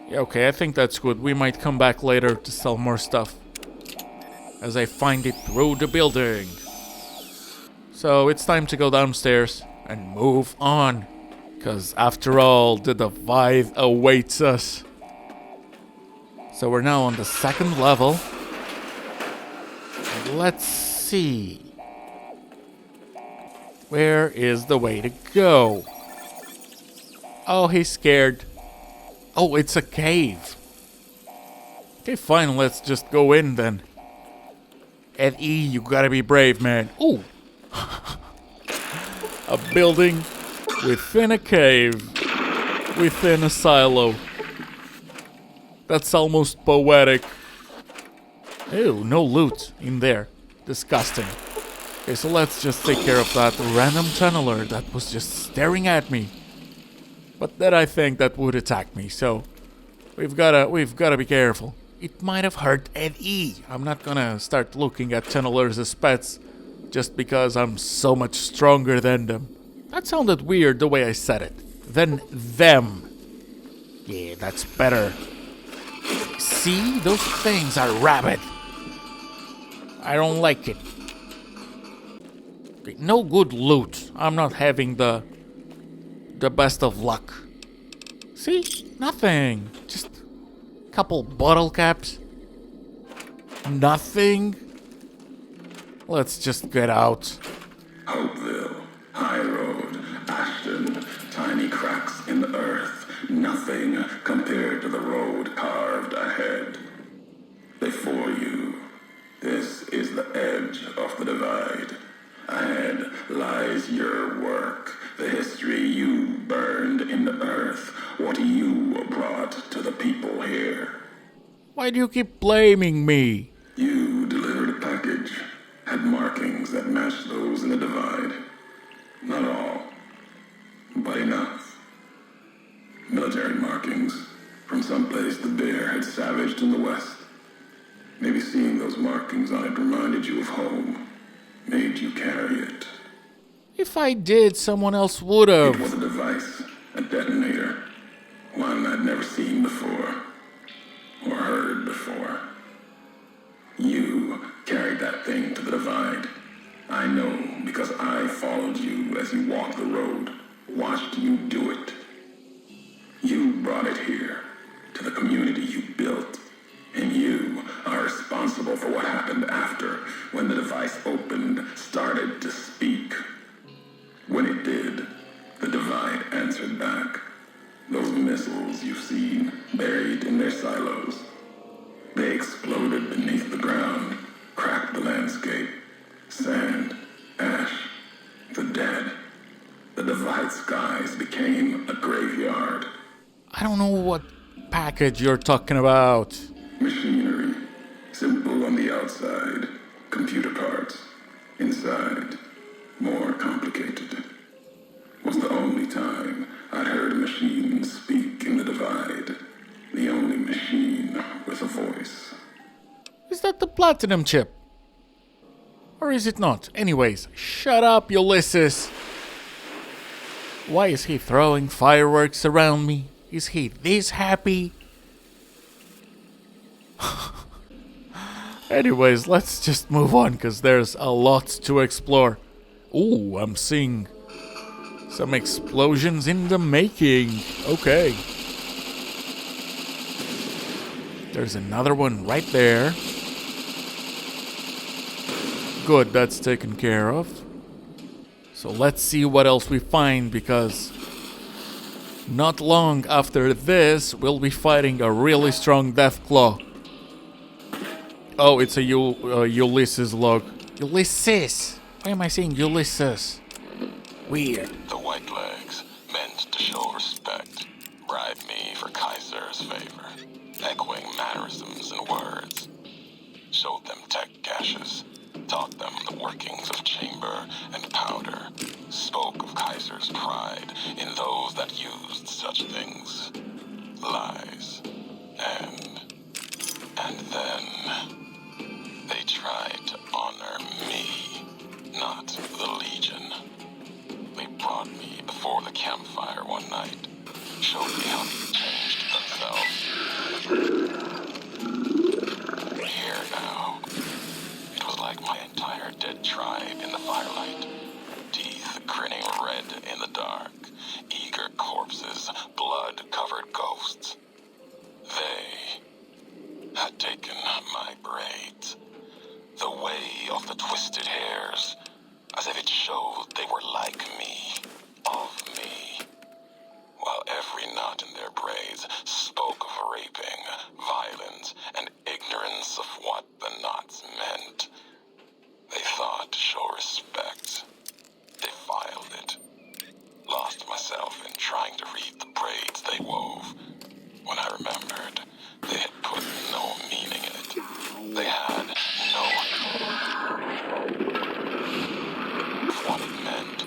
Yeah, okay, I think that's good. We might come back later to sell more stuff as I find it through the building. So it's time to go downstairs and move on, because after all, the divide awaits us. So we're now on the second level. And let's see. Where is the way to go? Oh, he's scared. Oh, it's a cave. Okay, fine, let's just go in then. Ed E, you gotta be brave, man. Ooh! A building within a cave, within a silo. That's almost poetic. Ew, no loot in there. Disgusting. Okay, so let's just take care of that random tunneler that was just staring at me. But then I think that would attack me, so we've gotta be careful. It might have hurt Ed E. I'm not gonna start looking at tunnelers as pets just because I'm so much stronger than them. That sounded weird the way I said it. Than them. Yeah, that's better. See? Those things are rabid. I don't like it. Okay, no good loot. I'm not having the best of luck. See? Nothing. Just a couple bottle caps. Nothing. Let's just get out. Hopeville, High Road, Ashton, tiny cracks in the earth, nothing compared to the road carved ahead. Before you, this is the edge of the divide. Ahead lies your work, the history you burned in the earth, what you brought to the people here. Why do you keep blaming me? You delivered a package, had markings that matched those in the divide. Not all, but enough. Military markings from someplace the bear had savaged in the west. Maybe seeing those markings on it reminded you of home, made you carry it. If I did, someone else would It have. was a device, a detonator, one I'd never seen before, or heard before. You carried that thing to the divide. I know because I followed you as you walked the road, watched you do it. You brought it here, to the community you built, and you are responsible for what happened after, when the device opened, started to speak. When it did, the divide answered back. Those missiles you've seen, buried in their silos, they exploded beneath the ground, cracked the landscape. Sand, ash, the dead. The divide skies became a graveyard. I don't know what package you're talking about. Machinery, simple on the outside, computer parts. Inside, more complicated. Was the only time I'd heard a machine speak in the divide. The only machine with a voice. Is that the platinum chip? Or is it not? Anyways, shut up, Ulysses. Why is he throwing fireworks around me? Is he this happy? Anyways, let's just move on, because there's a lot to explore. Ooh, I'm seeing some explosions in the making. Okay. There's another one right there. Good, that's taken care of. So let's see what else we find, because not long after this, we'll be fighting a really strong Deathclaw. Oh, it's a Ulysses log. Ulysses! Why am I saying Ulysses? Weird. The white legs, meant to show respect, bribe me for Kaiser's favor, echoing mannerisms and words. Showed them tech caches, taught them the workings of chamber and powder, spoke of Kaiser's pride in those that used such things, lies, and then they tried to honor me, not the Legion. They brought me before the campfire one night, showed me how they changed themselves. Here now, it was like my entire dead tribe in the firelight, teeth grinning red in the dark, eager corpses, blood-covered ghosts. They had taken my braids, the way of the twisted hairs, as if it showed they were like me, of me, while every knot in their braids spoke of raping, violence, and ignorance of what the knots meant. They thought to show respect, defiled it, lost myself in trying to read the braids they wove, when I remembered they had put no meaning in it. They had no of what it meant.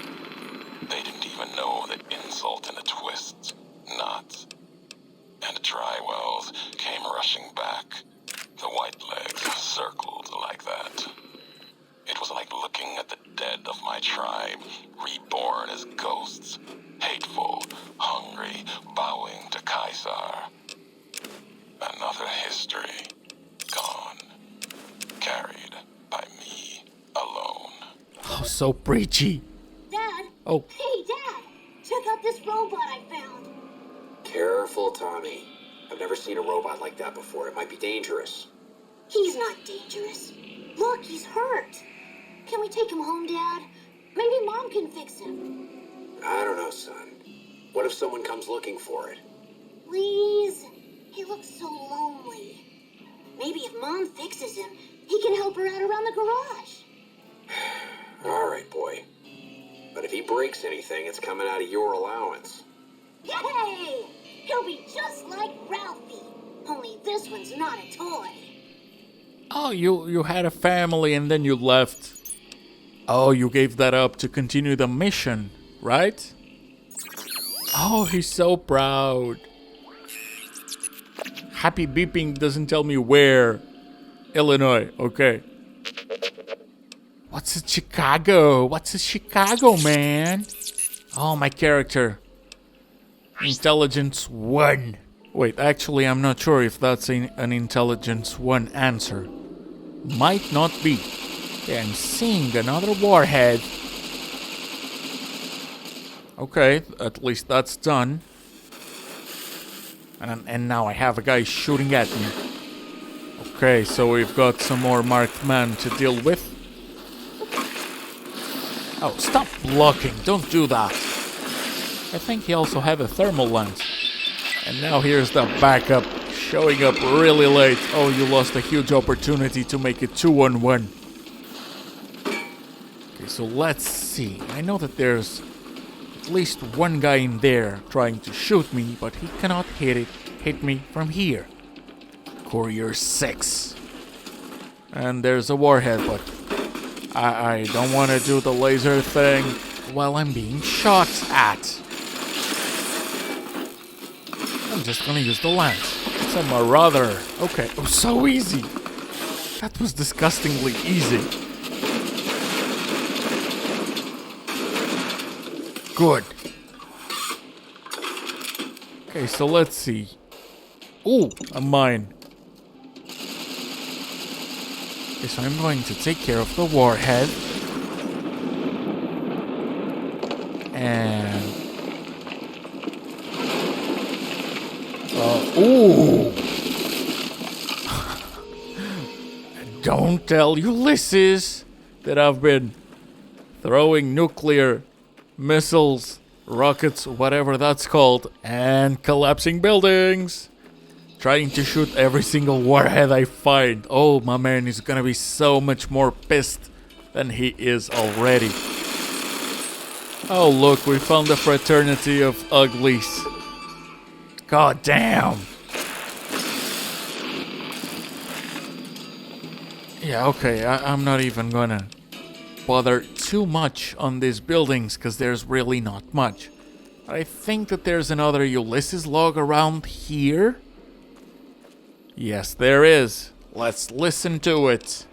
They didn't even know the insult in the twists, knots, and the dry wells came rushing back. The white legs circled like that. It was like looking at the dead of my tribe, reborn as ghosts, hateful, hungry, bowing to Caesar. Another history, gone, carried by me alone. Oh, so preachy. Dad? Oh. Hey, Dad! Check out this robot I found. Careful, Tommy. I've never seen a robot like that before. It might be dangerous. He's not dangerous. Look, he's hurt. Can we take him home, Dad? Maybe Mom can fix him. I don't know, son. What if someone comes looking for it? Please? He looks so lonely. Maybe if Mom fixes him, he can help her out around the garage. All right, boy. But if he breaks anything, it's coming out of your allowance. Yay! He'll be just like Ralphie. Only this one's not a toy. Oh, you had a family and then you left. Oh, you gave that up to continue the mission, right? Oh, he's so proud. Happy beeping doesn't tell me where. Illinois, okay. What's a Chicago? What's a Chicago, man? Oh, my character. Intelligence 1. Wait, actually, I'm not sure if that's an Intelligence 1 answer. Might not be. Okay, I'm seeing another warhead. Okay, at least that's done. And now I have a guy shooting at me. Okay, so we've got some more marked men to deal with. Oh, stop blocking. Don't do that. I think he also had a thermal lens. And now here's the backup, showing up really late. Oh, you lost a huge opportunity to make it 2-on-1. Okay, so let's see. I know that there's at least one guy in there trying to shoot me, but he cannot hit me from here. Courier 6. And there's a warhead, but I don't want to do the laser thing while I'm being shot at. I'm just gonna use the lens. It's a marauder. Okay, oh, so easy. That was disgustingly easy. Good. Okay, so let's see. Ooh, a mine. Okay, so I'm going to take care of the warhead. And... ooh! Don't tell Ulysses that I've been throwing nuclear missiles, rockets, whatever that's called, and collapsing buildings. Trying to shoot every single warhead I find. Oh, my man is gonna be so much more pissed than he is already. Oh, look, we found a fraternity of uglies. God damn. Yeah, okay, I'm not even gonna bother too much on these buildings, because there's really not much. But I think that there's another Ulysses log around here. Yes, there is. Let's listen to it.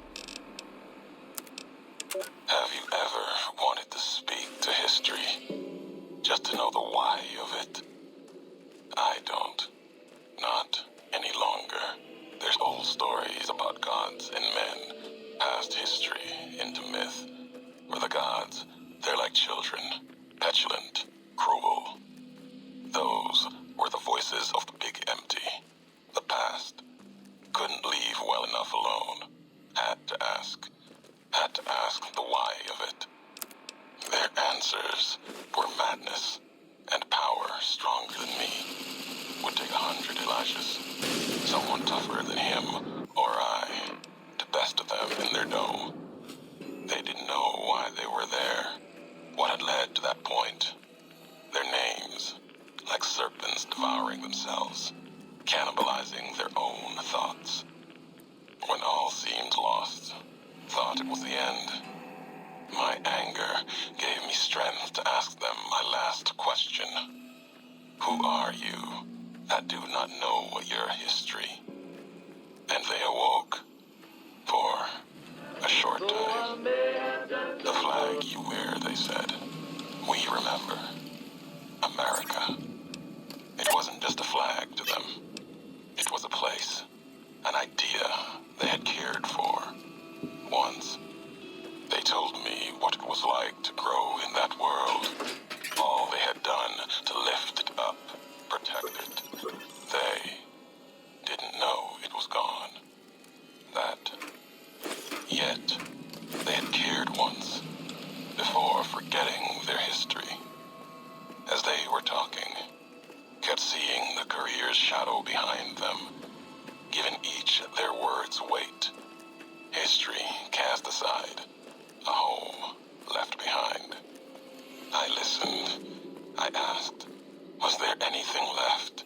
Have you ever wanted to speak to history? Just to know the why of it? I don't. Not any longer. There's old stories about gods and men, past history into myth, where the gods, they're like children, petulant, cruel. Those were the voices of the big empty. The past. Couldn't leave well enough alone. Had to ask the why of it. Their answers were madness and power stronger than me. Would take 100 Elijahs, someone tougher than him or I, to best of them in their dome. They didn't know why they were there, what had led to that point. Their names, like serpents devouring themselves, cannibalizing their own thoughts. When all seemed lost, thought it was the end. My anger gave me strength to ask them my last question. Who are you that do not know your history? And they awoke for a short time. The flag you wear, they said. We remember. America. It wasn't just a flag to them. It was a place, an idea they had cared for. Once, they told me what it was like to grow in that world. All they had done to lift it up, protect it. They didn't know it was gone. That, yet, they had cared once, before forgetting their history. As they were talking, kept seeing the career's shadow behind them, giving each their words weight. History cast aside, a home left behind. I listened. I asked, was there anything left?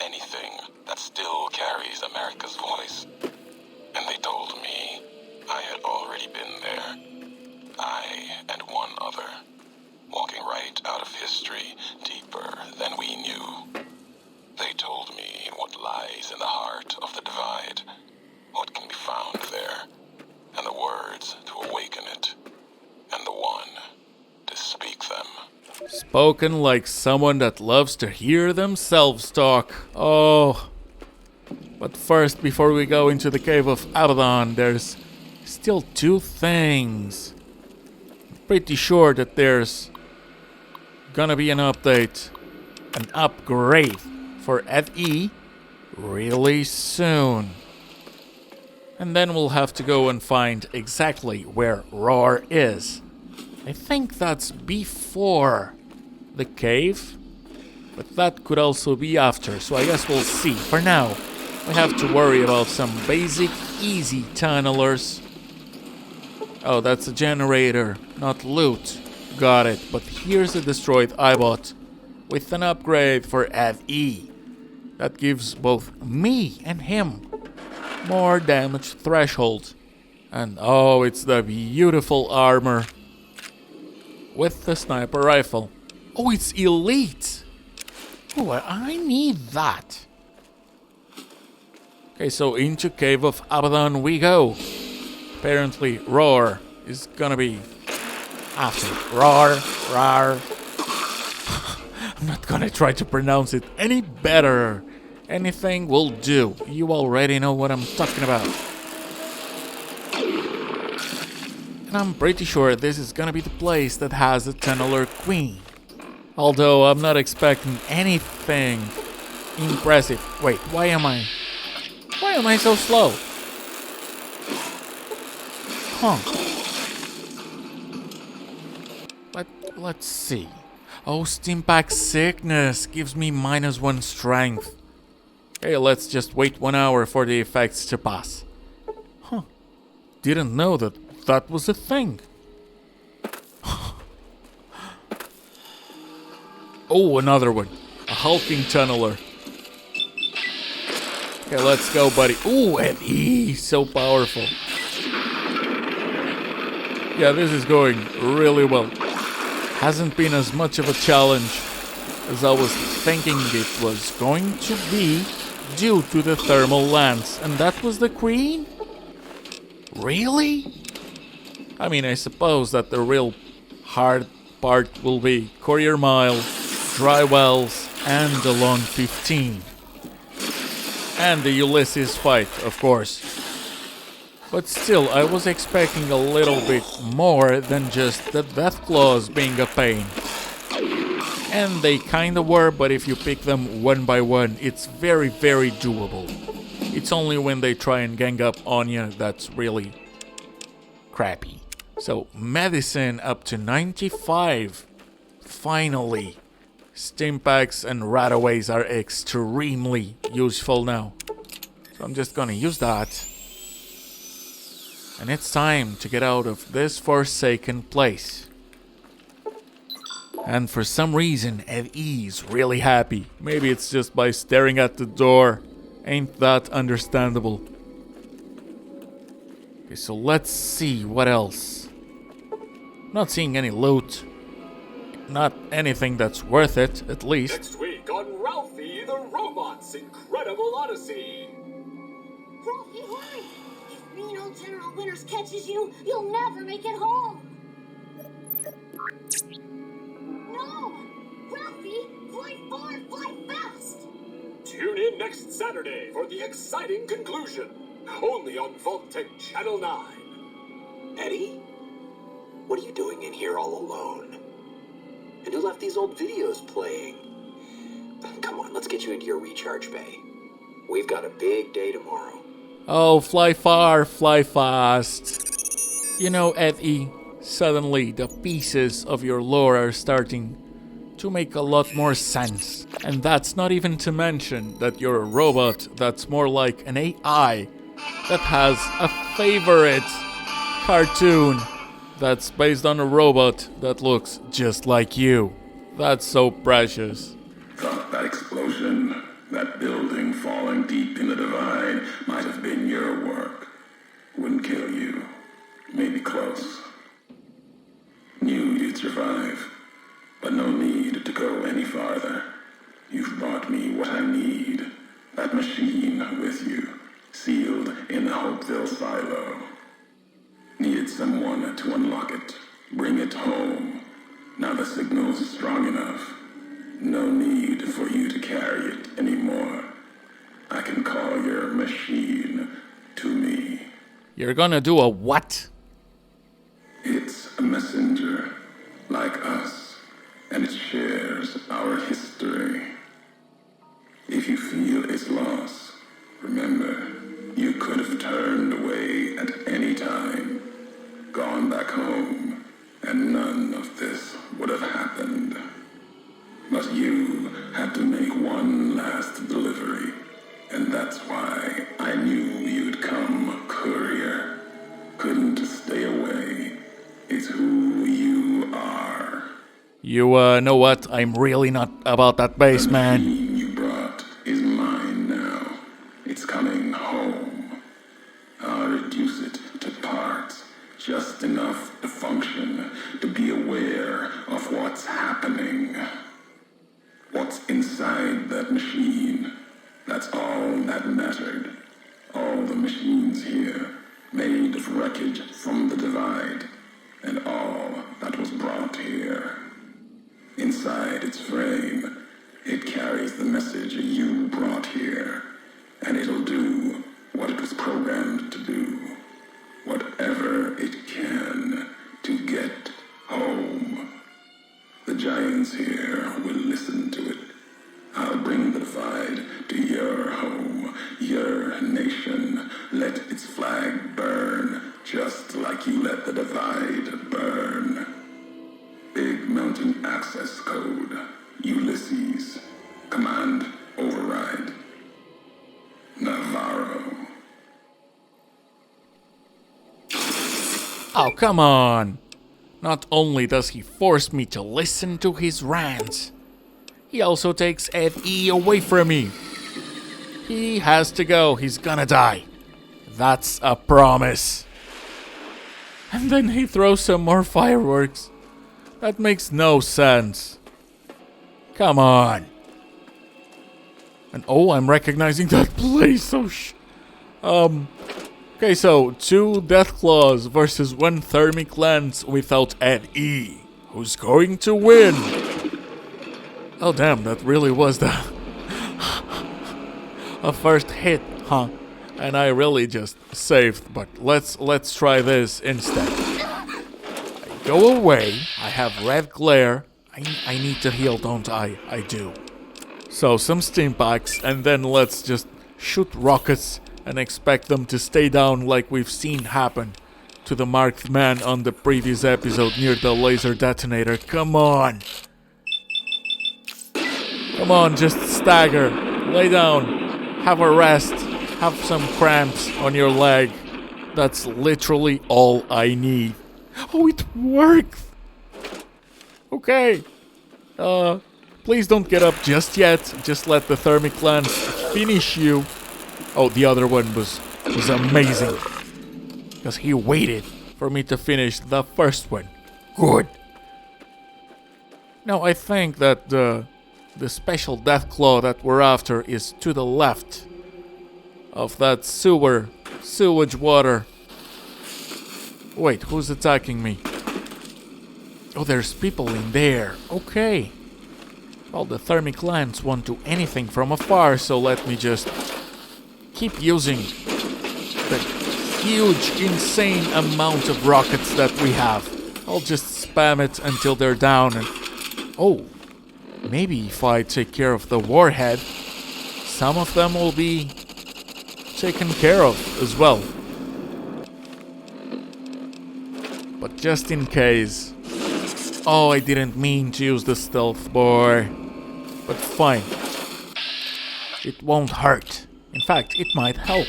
Anything that still carries America's voice? And they told me I had already been there. I and one other, walking right out of history deeper than we knew. They told me what lies in the heart of the divide, what can be found there, and the words to awaken it, and the one to speak them. Spoken like someone that loves to hear themselves talk. Oh. But first, before we go into the cave of Abaddon, there's still two things. I'm pretty sure that there's gonna be an update, an upgrade for FE really soon. And then we'll have to go and find exactly where Roar is. I think that's before the cave, but that could also be after, so I guess we'll see. For now, we have to worry about some basic, easy tunnelers. Oh, that's a generator, not loot. Got it, but here's a destroyed iBot with an upgrade for FE. That gives both me and him more damage threshold. And oh, it's the beautiful armor with the sniper rifle. Oh, it's elite. Oh, I need that. Okay, so into Cave of Abaddon we go. Apparently, Roar is gonna be after. Roar. I'm not gonna try to pronounce it any better. Anything will do. You already know what I'm talking about. And I'm pretty sure this is gonna be the place that has a tunneler queen. Although I'm not expecting anything impressive. Wait, why am I so slow? Huh. Let's see. Oh, Steampack Sickness gives me -1 strength. Okay, let's just wait 1 hour for the effects to pass. Huh. Didn't know that was a thing. Oh, another one. A hulking tunneler. Okay, let's go, buddy. Ooh, and so powerful. Yeah, this is going really well. Hasn't been as much of a challenge as I was thinking it was going to be due to the thermal lance. And that was the queen? Really? I mean, I suppose that the real hard part will be Courier Mile, Dry Wells, and the Long 15. And the Ulysses fight, of course. But still, I was expecting a little bit more than just the Deathclaws being a pain. And they kinda were, but if you pick them one by one, it's very, very doable. It's only when they try and gang up on you that's really crappy. So, medicine up to 95. Finally. Stimpaks and Rataways are extremely useful now. So I'm just gonna use that. And it's time to get out of this forsaken place. And for some reason, Eddie's really happy. Maybe it's just by staring at the door. Ain't that understandable? Okay, so let's see what else. Not seeing any loot. Not anything that's worth it, at least. Next week on Ralphie the Robot's Incredible Odyssey. Ralphie, hurry! If mean old General Winters catches you, you'll never make it home! No! Ralphie, fly far, fly fast! Tune in next Saturday for the exciting conclusion. Only on Vault-Tec Channel 9. Eddie? What are you doing in here all alone? And who left these old videos playing? Come on, let's get you into your recharge bay. We've got a big day tomorrow. Oh, fly far, fly fast. You know, Eddie, suddenly the pieces of your lore are starting to make a lot more sense. And that's not even to mention that you're a robot that's more like an AI that has a favorite cartoon that's based on a robot that looks just like you. That's so precious. Thought that explosion, that building falling deep in the divide, might have been your work. Wouldn't kill you. Maybe close. Knew you'd survive. But no need to go any farther. You've brought me what I need. That machine with you, sealed in the Hopeville silo. Needed someone to unlock it, bring it home. Now the signal's strong enough. No need for you to carry it anymore. I can call your machine to me. You're gonna do a what? It's a messenger, like us, and it shares our history. If you feel its loss, remember, you could have turned away at any time. Gone back home, and none of this would have happened. But you had to make one last delivery, and that's why I knew you'd come, courier. Couldn't stay away. It's who you are. You know what? I'm really not about that base, The man. machine you brought is mine now. It's coming home. I'll reduce it to parts. Just enough to function, to be aware of what's happening. What's inside that machine. That's all that mattered. All the machines here, made of wreckage from the divide, and all that was brought here. Inside its frame, it carries the message you brought here, and it'll do what it was programmed to do. Whatever it can to get home. The giants here will listen to it. I'll bring the divide to your home, your nation. Let its flag burn, just like you let the divide burn. Big Mountain Access Code, Ulysses. Command override. Navarro. Oh, come on. Not only does he force me to listen to his rants, he also takes Eddie away from me. He has to go. He's gonna die. That's a promise. And then he throws some more fireworks. That makes no sense. Come on. And oh, I'm recognizing that place. Okay, so 2 Death Claws versus 1 Thermic Lance without Ed E. Who's going to win? Oh damn, that really was the a first hit, huh? And I really just saved, but let's try this instead. I go away, I have red glare. I need to heal, don't I? I do. So some steam packs, and then let's just shoot rockets and expect them to stay down like we've seen happen to the marked man on the previous episode near the laser detonator. Come on. Come on, just stagger. Lay down. Have a rest. Have some cramps on your leg. That's literally all I need. Oh, it worked. Okay. Please don't get up just yet. Just let the Thermic Lance finish you. Oh, the other one was amazing. Because he waited for me to finish the first one. Good. Now, I think that the special Death Claw that we're after is to the left of that sewage water. Wait, who's attacking me? Oh, there's people in there. Okay. Well, the Thermic Lance won't do anything from afar, so let me just keep using the huge, insane amount of rockets that we have. I'll just spam it until they're down and... Oh, maybe if I take care of the warhead, some of them will be taken care of as well. But just in case... Oh, I didn't mean to use the stealth boy. But fine. It won't hurt. In fact, it might help.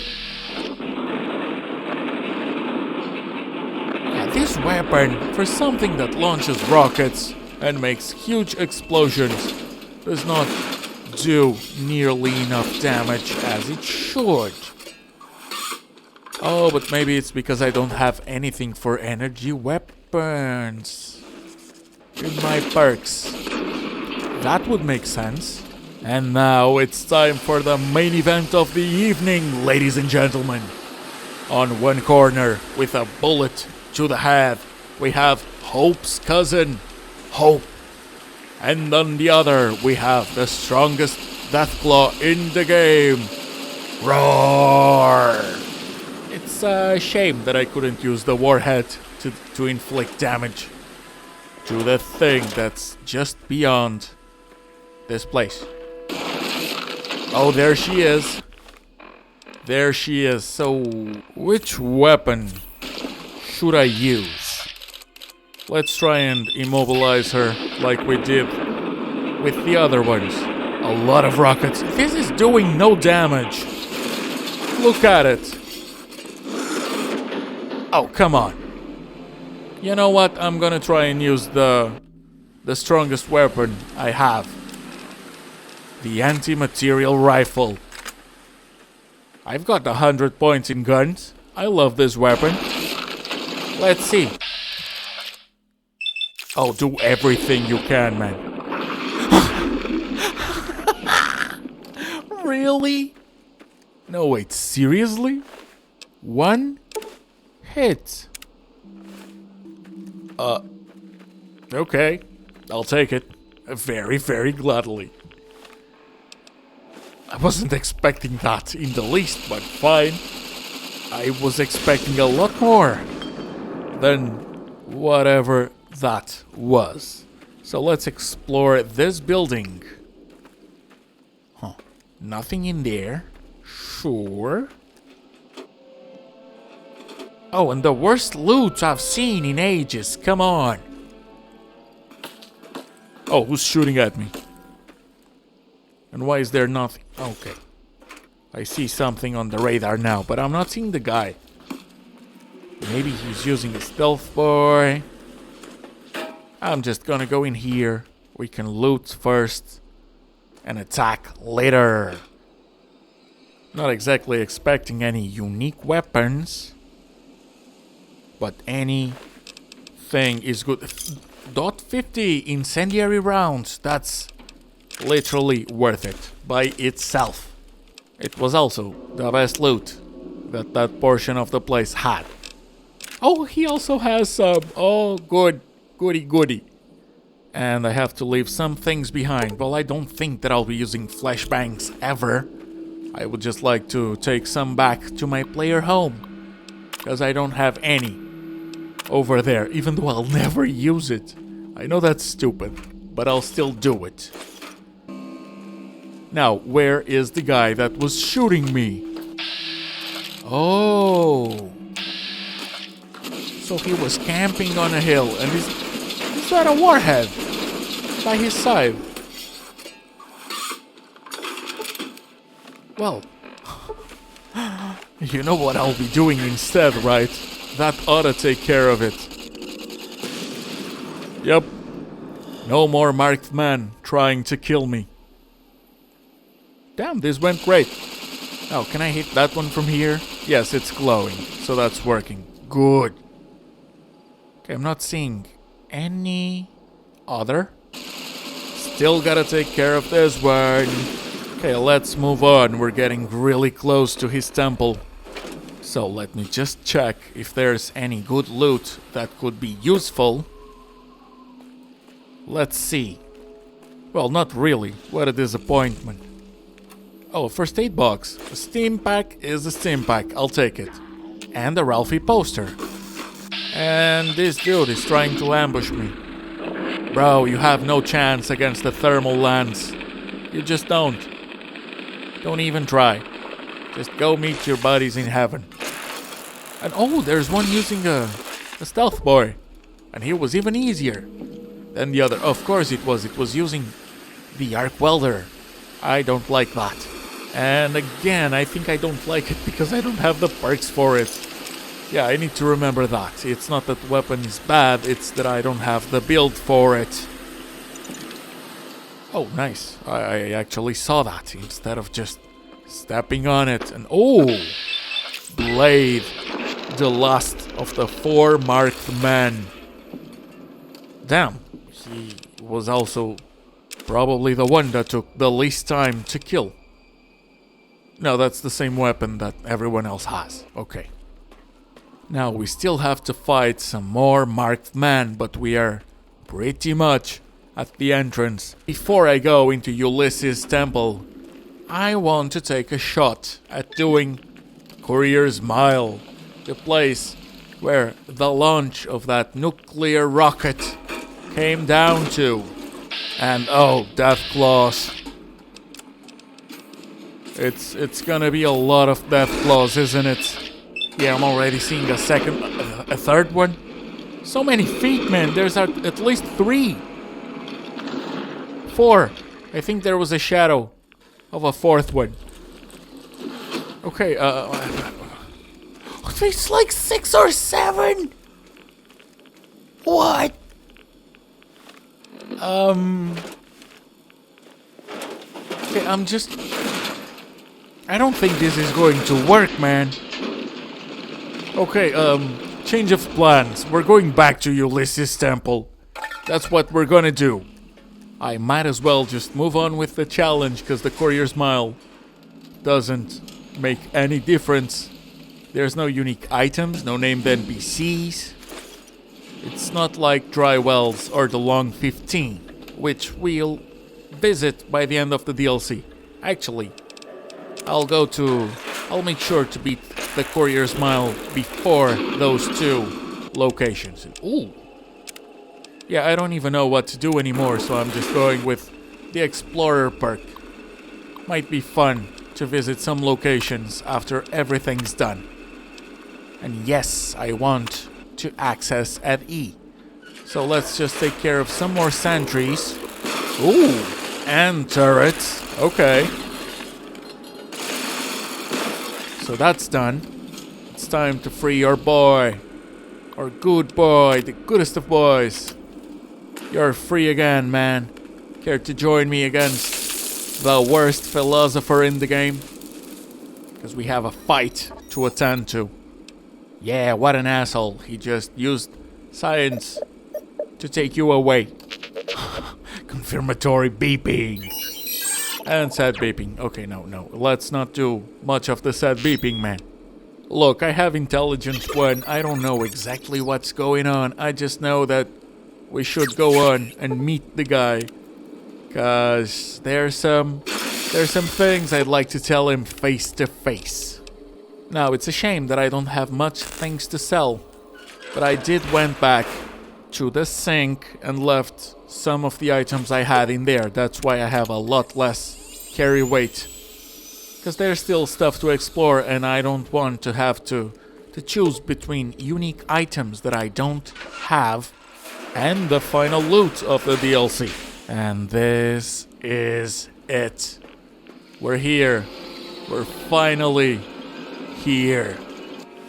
Yeah, this weapon, for something that launches rockets and makes huge explosions, does not do nearly enough damage as it should. Oh, but maybe it's because I don't have anything for energy weapons in my perks. That would make sense. And now it's time for the main event of the evening, ladies and gentlemen. On one corner, with a bullet to the head, we have Hope's cousin, Hope. And on the other, we have the strongest Deathclaw in the game, Roar. It's a shame that I couldn't use the warhead to inflict damage to the thing that's just beyond this place. Oh, there she is. There she is. So, which weapon should I use? Let's try and immobilize her like we did with the other ones. A lot of rockets. This is doing no damage. Look at it. Oh, come on. You know what? I'm gonna try and use the strongest weapon I have. The anti-material rifle. I've got 100 points in guns. I love this weapon. Let's see. Oh, do everything you can, man. Really? No, wait, seriously? One hit. Okay. I'll take it. Very, very gladly. I wasn't expecting that in the least, but fine. I was expecting a lot more than whatever that was. So let's explore this building. Huh. Nothing in there. Sure. Oh, and the worst loot I've seen in ages. Come on. Oh, who's shooting at me? And why is there nothing? Okay. I see something on the radar now, but I'm not seeing the guy. Maybe he's using a stealth boy. I'm just gonna go in here. We can loot first and attack later. Not exactly expecting any unique weapons. but anything is good. .50 incendiary rounds. That's literally worth it by itself. It was also the best loot that that portion of the place had. Oh, he also has some. Oh, goody. And I have to leave some things behind. Well, I don't think that I'll be using flashbangs ever. I would just like to take some back to my player home, because I don't have any over there, even though I'll never use it. I know that's stupid, but I'll still do it. Now, where is the guy that was shooting me? Oh. So he was camping on a hill, and he's got a warhead by his side. Well, you know what I'll be doing instead, right? That ought to take care of it. Yep. No more marked man trying to kill me. Damn, this went great. Oh, can I hit that one from here? Yes, it's glowing, so that's working. Good. Okay, I'm not seeing any other. Still gotta take care of this one. Okay, let's move on. We're getting really close to his temple. So let me just check if there's any good loot that could be useful. Let's see. Well, not really. What a disappointment. Oh, first aid box. A steam pack is a steam pack. I'll take it. And a Ralphie poster. And this dude is trying to ambush me. Bro, you have no chance against the thermal lance. You just don't. Don't even try. Just go meet your buddies in heaven. And oh, there's one using a stealth boy. And he was even easier than the other. Of course it was. It was using the arc welder. I don't like that. And again, I think I don't like it because I don't have the perks for it. Yeah, I need to remember that. It's not that the weapon is bad, it's that I don't have the build for it. Oh, nice. I actually saw that instead of just stepping on it. And oh, Blade, the last of the 4 marked men. Damn, he was also probably the one that took the least time to kill. No, that's the same weapon that everyone else has. Okay. Now we still have to fight some more marked men, but we are pretty much at the entrance. Before I go into Ulysses' temple, I want to take a shot at doing Courier's Mile, the place where the launch of that nuclear rocket came down to. And oh, Death Claws. It's gonna be a lot of Death Claws, isn't it? Yeah, I'm already seeing a third one. So many feet, man. There's at least 3. 4. I think there was a shadow of a 4th one. Okay, there's like 6 or 7. What? Okay, I don't think this is going to work, man. Okay, change of plans. We're going back to Ulysses' temple. That's what we're gonna do. I might as well just move on with the challenge, because the Courier's Mile doesn't make any difference. There's no unique items, no named NPCs. It's not like Dry Wells or the Long 15, which we'll visit by the end of the DLC. Actually, I'll make sure to beat the Courier's Mile before those 2 locations. Ooh. Yeah, I don't even know what to do anymore, so I'm just going with the Explorer perk. Might be fun to visit some locations after everything's done. And yes, I want to access at E. So let's just take care of some more sentries. Ooh, and turrets. Okay. So that's done. It's time to free your boy. Our good boy, the goodest of boys. You're free again, man. Care to join me against the worst philosopher in the game? Because we have a fight to attend to. Yeah, what an asshole. He just used science to take you away. Confirmatory beeping. And sad beeping. Okay, no. Let's not do much of the sad beeping, man. Look, I have intelligence 1. I don't know exactly what's going on. I just know that we should go on and meet the guy. Cause there's some things I'd like to tell him face to face. Now, it's a shame that I don't have much things to sell. But I did went back to the sink and left some of the items I had in there. That's why I have a lot less carry weight. Because there's still stuff to explore and I don't want to have to choose between unique items that I don't have and the final loot of the DLC. And this is it. We're here. We're finally here.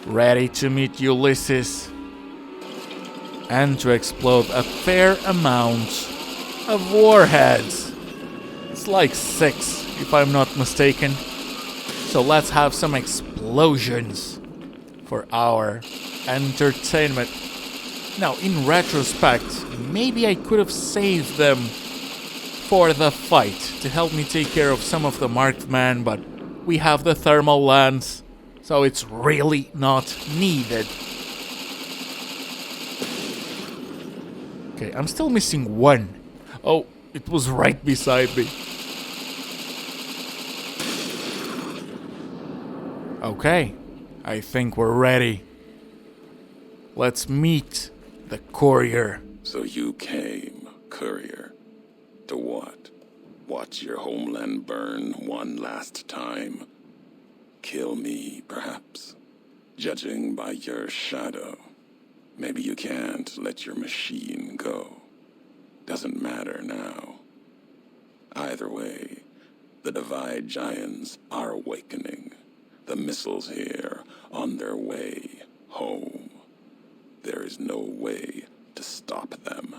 Ready to meet Ulysses and to explode a fair amount of warheads. It's like 6, if I'm not mistaken. So let's have some explosions for our entertainment. Now, in retrospect, maybe I could have saved them for the fight to help me take care of some of the marked men, but we have the thermal lance, so it's really not needed. Okay, I'm still missing 1. Oh, it was right beside me. Okay, I think we're ready. Let's meet the courier. So you came, courier. To what? Watch your homeland burn one last time? Kill me, perhaps? Judging by your shadow, maybe you can't let your machine go. Doesn't matter now. Either way, the Divide Giants are awakening. The missiles here on their way home. There is no way to stop them.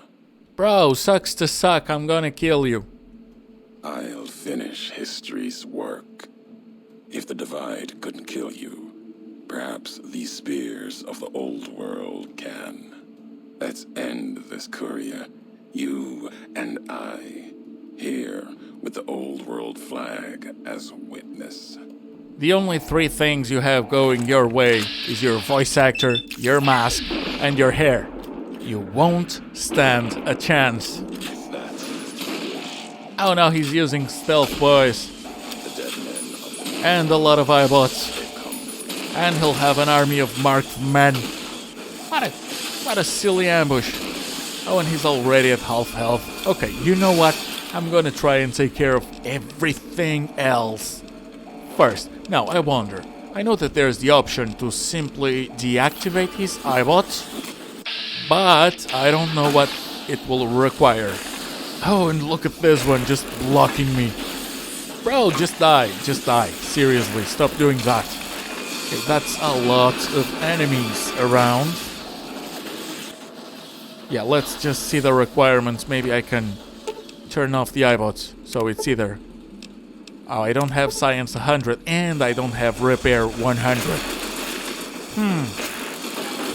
Bro, sucks to suck, I'm gonna kill you. I'll finish history's work. If the Divide couldn't kill you, perhaps these spears of the old world can. Let's end this, courier. You and I, here with the old world flag as witness. The only 3 things you have going your way is your voice actor, your mask, and your hair. You won't stand a chance. Oh no, he's using stealth voice. And a lot of iBots. And he'll have an army of marked men. What a silly ambush. Oh, and he's already at half health. Okay, you know what? I'm gonna try and take care of everything else first. Now, I wonder. I know that there's the option to simply deactivate his iBots, but I don't know what it will require. Oh, and look at this one just blocking me. Bro, just die. Seriously, stop doing that. Okay, that's a lot of enemies around. Yeah, let's just see the requirements. Maybe I can turn off the iBots. So it's either... Oh, I don't have Science 100 and I don't have Repair 100.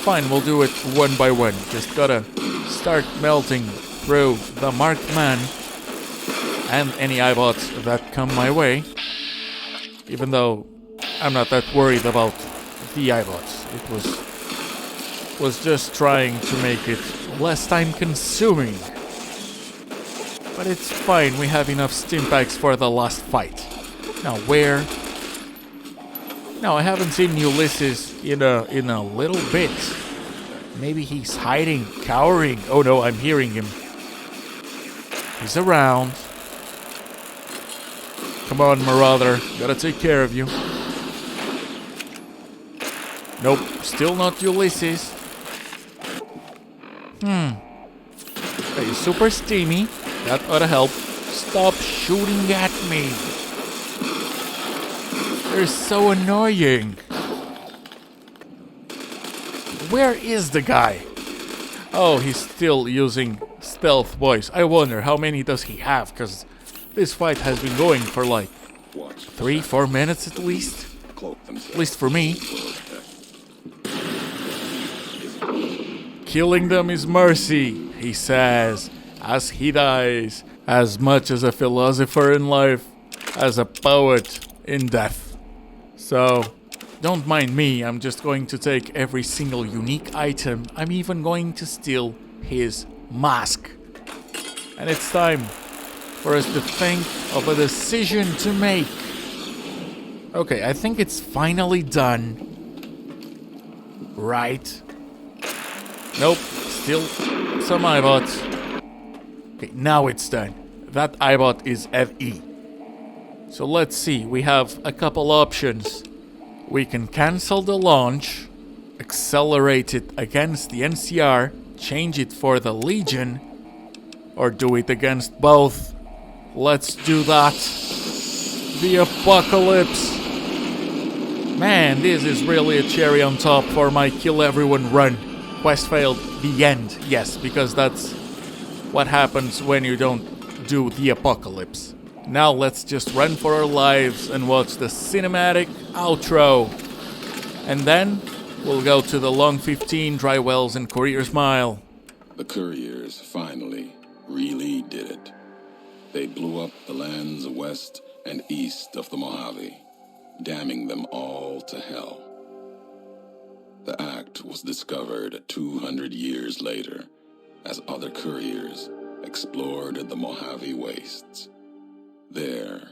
Fine, we'll do it one by one. Just gotta start melting through the marked man and any iBots that come my way. Even though I'm not that worried about the iBots. It was just trying to make it less time consuming. But it's fine, we have enough stimpaks for the last fight. Now where? Now I haven't seen Ulysses in a little bit. Maybe he's hiding, cowering. Oh no, I'm hearing him. He's around. Come on, Marauder. Gotta take care of you. Nope, still not Ulysses. Okay, super steamy. That ought to help. Stop shooting at me. They're so annoying. Where is the guy? Oh, he's still using stealth voice. I wonder how many does he have, because this fight has been going for like 3-4 minutes at least. At least for me. killing them is mercy, he says, as he dies, as much as a philosopher in life, as a poet in death. So, don't mind me, I'm just going to take every single unique item. I'm even going to steal his mask. And it's time for us to think of a decision to make. Okay, I think it's finally done. Right. Nope, still some iBots. Okay, now it's done. That iBot is FE. So let's see, we have a couple options. We can cancel the launch, accelerate it against the NCR, change it for the Legion, or do it against both. Let's do that. The Apocalypse. Man, this is really a cherry on top for my kill everyone run. Quest failed, the end. Yes, because that's what happens when you don't do the Apocalypse. Now let's just run for our lives and watch the cinematic outro. And then we'll go to the Long 15, Dry Wells, and Courier's Mile. The couriers finally really did it. They blew up the lands west and east of the Mojave, damning them all to hell. The act was discovered 200 years later as other couriers explored the Mojave wastes. There,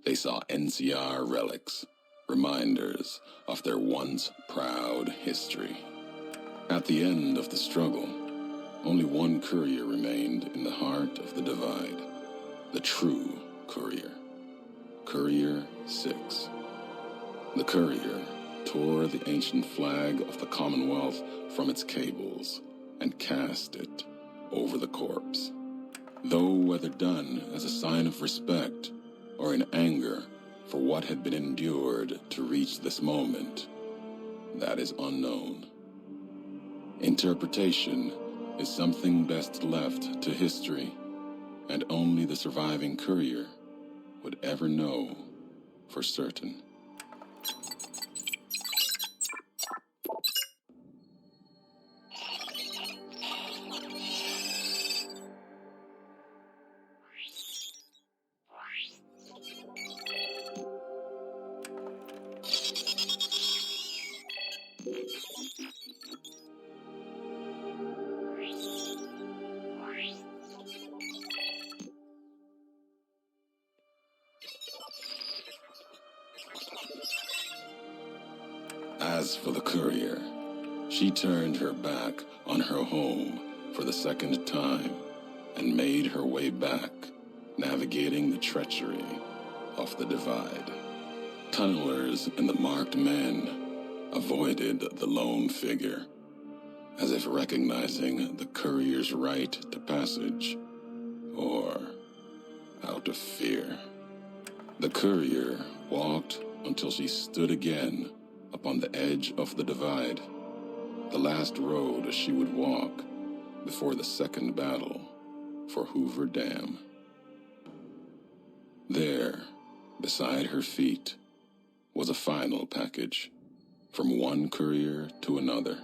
they saw NCR relics, reminders of their once proud history. At the end of the struggle, only one courier remained in the heart of the divide, the true courier, Courier 6. The courier tore the ancient flag of the Commonwealth from its cables and cast it over the corpse. Though whether done as a sign of respect or in anger for what had been endured to reach this moment, that is unknown. Interpretation is something best left to history, and only the surviving courier would ever know for certain. As for the courier, she turned her back on her home for the second time and made her way back, navigating the treachery of the divide. Tunnelers and the marked men avoided the lone figure, as if recognizing the courier's right to passage, or out of fear. The courier walked until she stood again upon the edge of the divide, the last road she would walk before the second battle for Hoover Dam. There, beside her feet, was a final package, from one courier to another,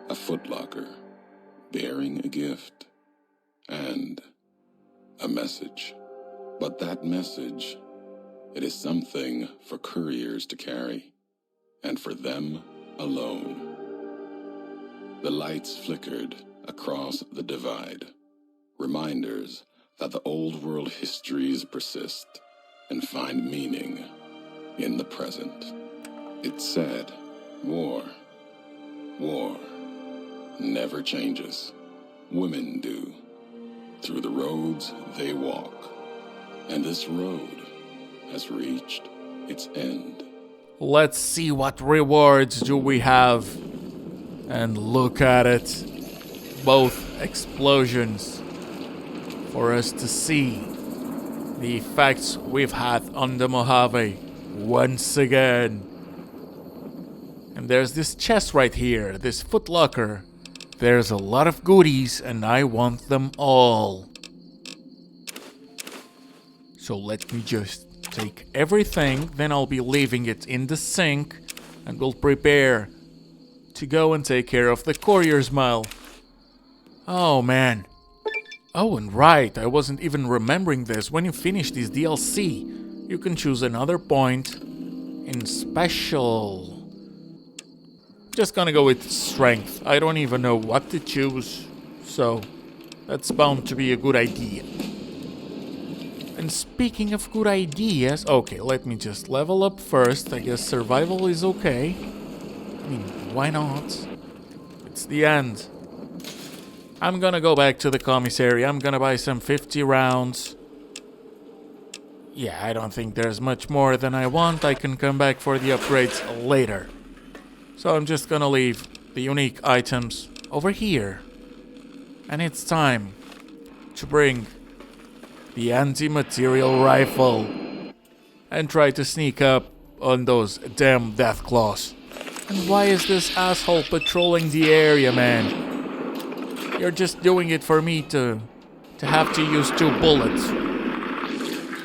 a footlocker bearing a gift and a message. But that message, it is something for couriers to carry, and for them alone. The lights flickered across the divide, reminders that the old world histories persist and find meaning in the present. It said, war never changes. Women do, through the roads they walk, and this road has reached its end. Let's see what rewards do we have. And look at it. Both explosions. For us to see the effects we've had on the Mojave once again. And there's this chest right here, this footlocker. There's a lot of goodies and I want them all. So let me just take everything, then I'll be leaving it in the sink, and we'll prepare to go and take care of the Courier's Mile. Oh, man. Oh, and right, I wasn't even remembering this. When you finish this DLC, you can choose another point in special. Just gonna go with strength. I don't even know what to choose, so that's bound to be a good idea. And speaking of good ideas, okay, let me just level up first. I guess survival is okay. I mean, why not? It's the end. I'm gonna go back to the commissary. I'm gonna buy some 50 rounds. Yeah, I don't think there's much more than I want. I can come back for the upgrades later. So I'm just gonna leave the unique items over here. And it's time to bring the anti-material rifle and try to sneak up on those damn death claws. And why is this asshole patrolling the area, man? You're just doing it for me to have to use 2 bullets.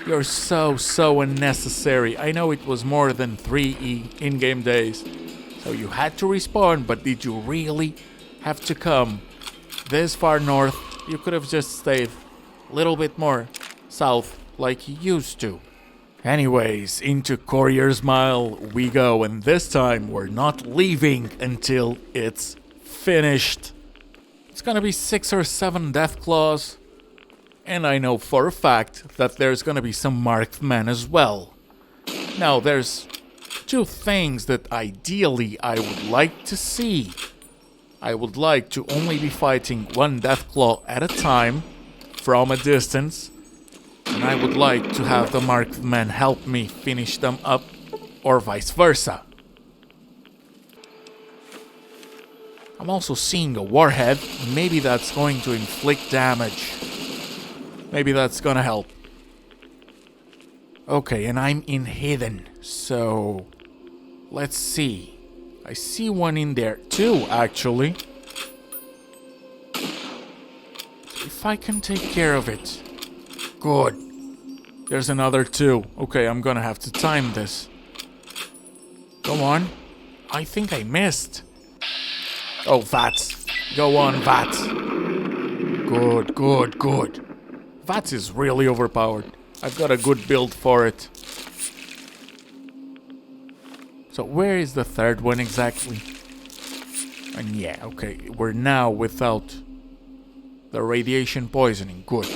You're so unnecessary. I know it was more than 3 in-game days, so you had to respawn, but did you really have to come this far north? You could have just stayed a little bit more south like you used to. Anyways, into Courier's Mile we go, and this time we're not leaving until it's finished. It's gonna be 6 or 7 death claws, and I know for a fact that there's gonna be some marked men as well. Now, there's 2 things that ideally I would like to see. I would like to only be fighting 1 death claw at a time, from a distance, and I would like to have the marked men help me finish them up, or vice versa. I'm also seeing a warhead. Maybe that's going to inflict damage. Maybe that's gonna help. Okay, and I'm in hidden, so let's see. I see one in there too, actually. If I can take care of it. Good. There's another 2. Okay, I'm gonna have to time this. Come on. I think I missed. Oh, VATS. Go on, VATS. Good, good, good. VATS is really overpowered. I've got a good build for it. So where is the 3rd one exactly? And yeah, okay, we're now without the radiation poisoning. Good.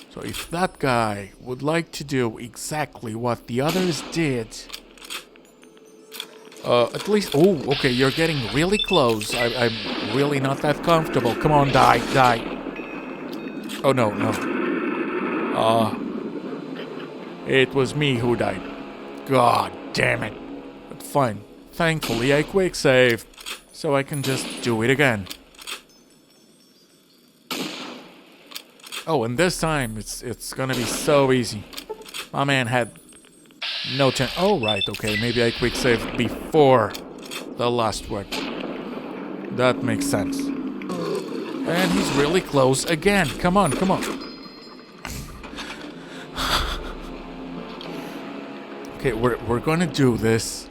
So if that guy would like to do exactly what the others did... at least... Oh, okay, you're getting really close. I'm really not that comfortable. Come on, die, die. Oh, no, no. It was me who died. God damn it. But fine. Thankfully, I quick saved, so I can just do it again. Oh, and this time, it's gonna be so easy. My man had no chance. Oh, right, okay. Maybe I quick saved before the last one. That makes sense. And he's really close again. Come on, come on. Okay, we're gonna do this.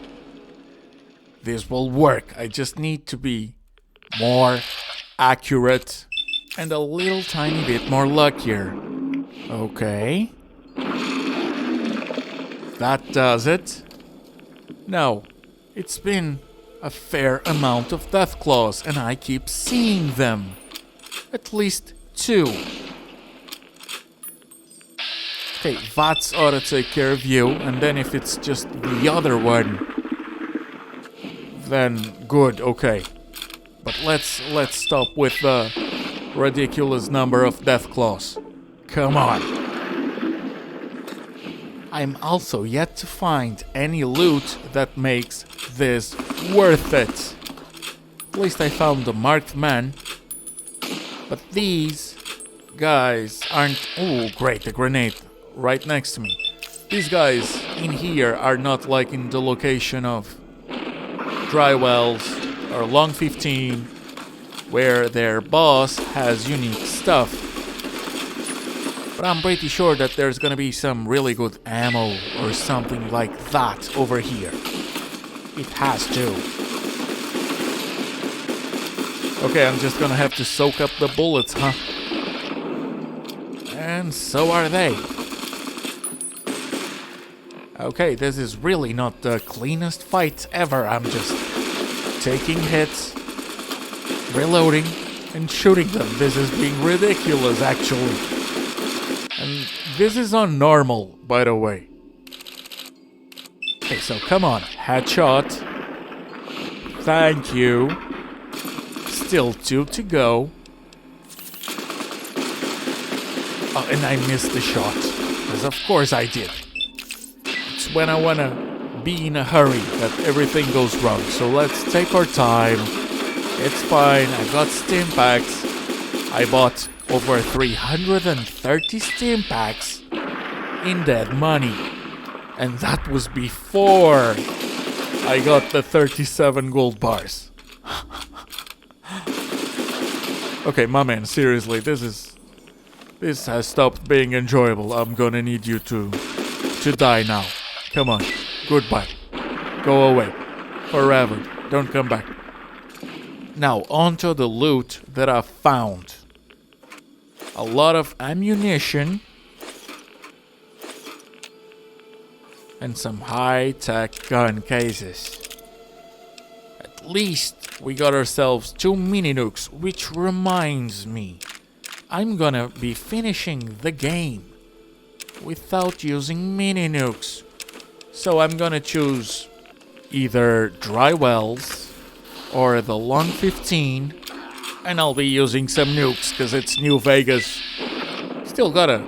This will work. I just need to be more accurate and a little tiny bit more luckier. Okay. That does it. No, it's been a fair amount of death claws, and I keep seeing them. At least 2. Okay, VATS ought to take care of you, and then if it's just the other one, then good, okay. But let's stop with the ridiculous number of death claws. Come on. I'm also yet to find any loot that makes this worth it. At least I found the marked man. But these guys aren't... Oh, great, a grenade right next to me. These guys in here are not like in the location of Drywells or Long 15, where their boss has unique stuff. But I'm pretty sure that there's gonna be some really good ammo or something like that over here. It has to. Okay, I'm just gonna have to soak up the bullets, huh? And so are they. Okay, this is really not the cleanest fight ever. I'm just taking hits, reloading, and shooting them. This is being ridiculous, actually. And this is on normal, by the way. Okay, so come on. Headshot. Thank you. Still 2 to go. Oh, and I missed the shot. Because of course I did. It's when I want to be in a hurry that everything goes wrong. So let's take our time. It's fine. I got stim packs. I bought over 330 stim packs in dead money. And that was before I got the 37 gold bars. Okay, my man, seriously, this has stopped being enjoyable. I'm gonna need you to die now. Come on, goodbye. Go away. Forever. Don't come back. Now, onto the loot that I found. A lot of ammunition. And some high-tech gun cases. At least we got ourselves 2 mini nukes, which reminds me, I'm gonna be finishing the game without using mini nukes. So I'm gonna choose either dry wells or the long 15, and I'll be using some nukes because it's New Vegas. Still gotta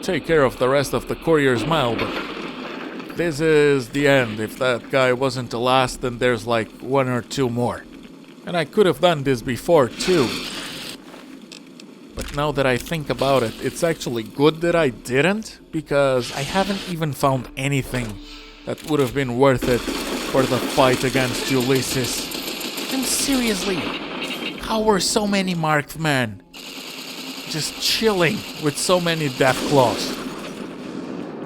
take care of the rest of the courier's mile, but this is the end. If that guy wasn't the last, then there's like 1 or 2 more. And I could have done this before too. But now that I think about it, it's actually good that I didn't, because I haven't even found anything that would have been worth it for the fight against Ulysses. And seriously, how were so many marked men just chilling with so many death claws?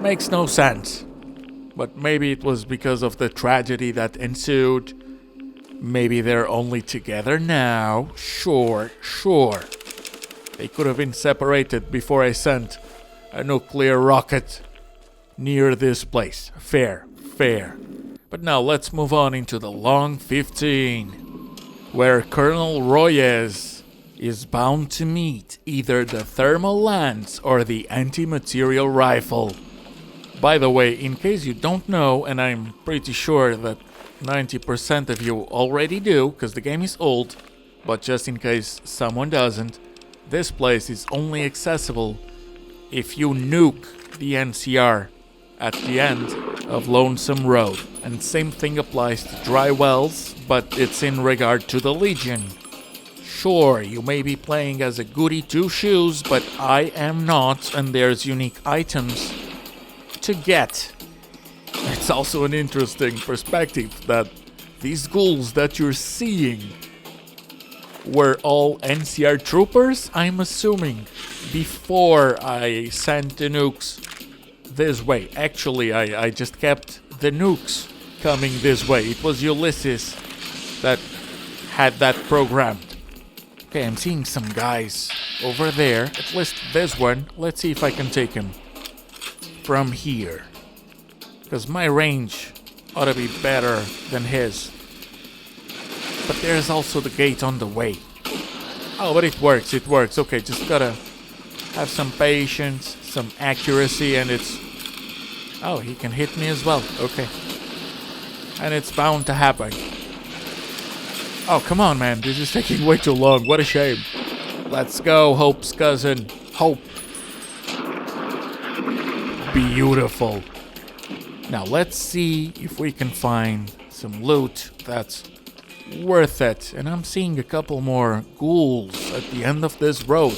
Makes no sense. But maybe it was because of the tragedy that ensued. Maybe they're only together now. Sure. They could have been separated before I sent a nuclear rocket near this place. Fair. But now let's move on into the Long 15, where Colonel Royes is bound to meet either the thermal lance or the anti-material rifle. By the way, in case you don't know, and I'm pretty sure that 90% of you already do, because the game is old, but just in case someone doesn't, this place is only accessible if you nuke the NCR at the end of Lonesome Road. And same thing applies to dry wells, but it's in regard to the Legion. Sure, you may be playing as a goody two-shoes, but I am not, and there's unique items to get. It's also an interesting perspective that these ghouls that you're seeing were all NCR troopers, I'm assuming, before I sent the nukes this way. Actually, I just kept the nukes coming this way. It was Ulysses that had that programmed. Okay, I'm seeing some guys over there, at least this one. Let's see if I can take him from here, because my range ought to be better than his. But there's also the gate on the way. Oh, but it works. Okay, just gotta have some patience, some accuracy, and it's... Oh, he can hit me as well. Okay. And it's bound to happen. Oh, come on, man. This is taking way too long. What a shame. Let's go, Hope's cousin. Hope. Beautiful. Now, let's see if we can find some loot that's worth it. And I'm seeing a couple more ghouls at the end of this road.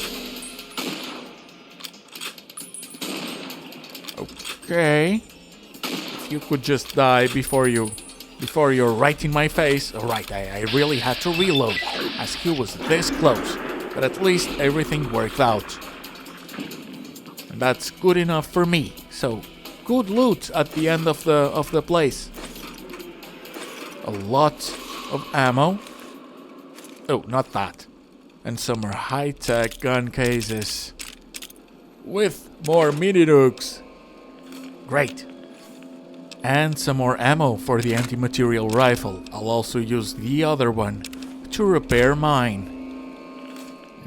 Okay. If you could just die before you're right in my face. Alright, I really had to reload as he was this close. But at least everything worked out. And that's good enough for me. So, good loot at the end of the place. A lot of ammo. Oh, not that. And some more high-tech gun cases. With more mini nukes. Great. And some more ammo for the anti-material rifle. I'll also use the other one to repair mine.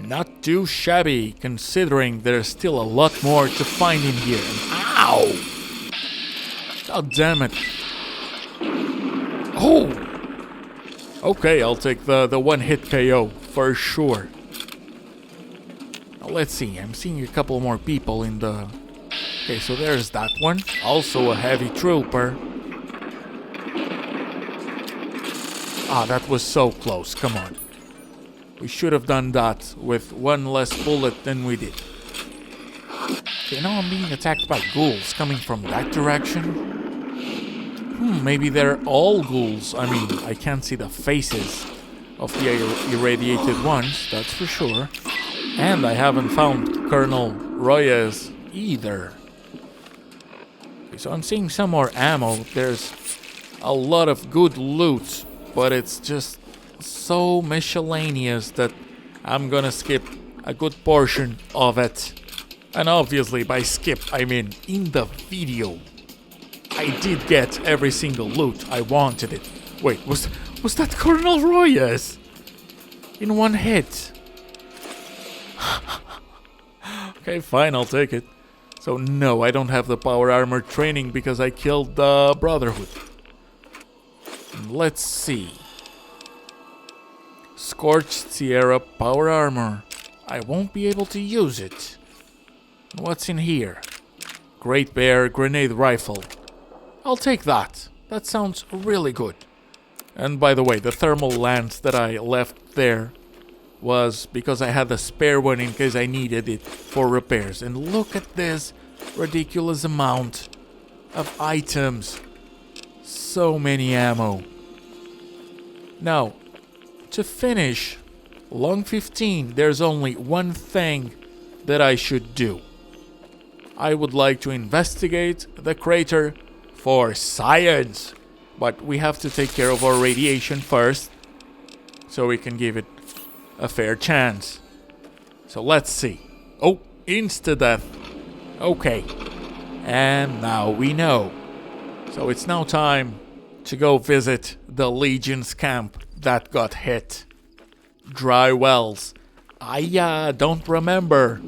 Not too shabby, considering there's still a lot more to find in here. Ow! God damn it. Oh! Okay, I'll take the one-hit KO, for sure. Now, let's see, I'm seeing a couple more people in the... Okay, so there's that one. Also a heavy trooper. Ah, that was so close, come on. We should have done that with one less bullet than we did. Okay, now I'm being attacked by ghouls coming from that direction. Maybe they're all ghouls. I mean, I can't see the faces of the irradiated ones, that's for sure. And I haven't found Colonel Royes either. Okay, so I'm seeing some more ammo. There's a lot of good loot, but it's just so miscellaneous that I'm gonna skip a good portion of it. And obviously by skip I mean in the video I did get every single loot. I wanted it. Wait, was that Colonel Royes? In one hit. Okay, fine, I'll take it. So no, I don't have the power armor training because I killed the Brotherhood. Let's see. Scorched Sierra power armor. I won't be able to use it. What's in here? Great Bear grenade rifle. I'll take that. That sounds really good. And by the way, the thermal lance that I left there was because I had a spare one in case I needed it for repairs. And look at this ridiculous amount of items. So many ammo. Now, to finish Long 15, there's only one thing that I should do. I would like to investigate the crater for science, but we have to take care of our radiation first, so we can give it a fair chance. So let's see. Oh, insta-death. Okay. And now we know. So it's now time to go visit the Legion's camp that got hit. Dry wells. I don't remember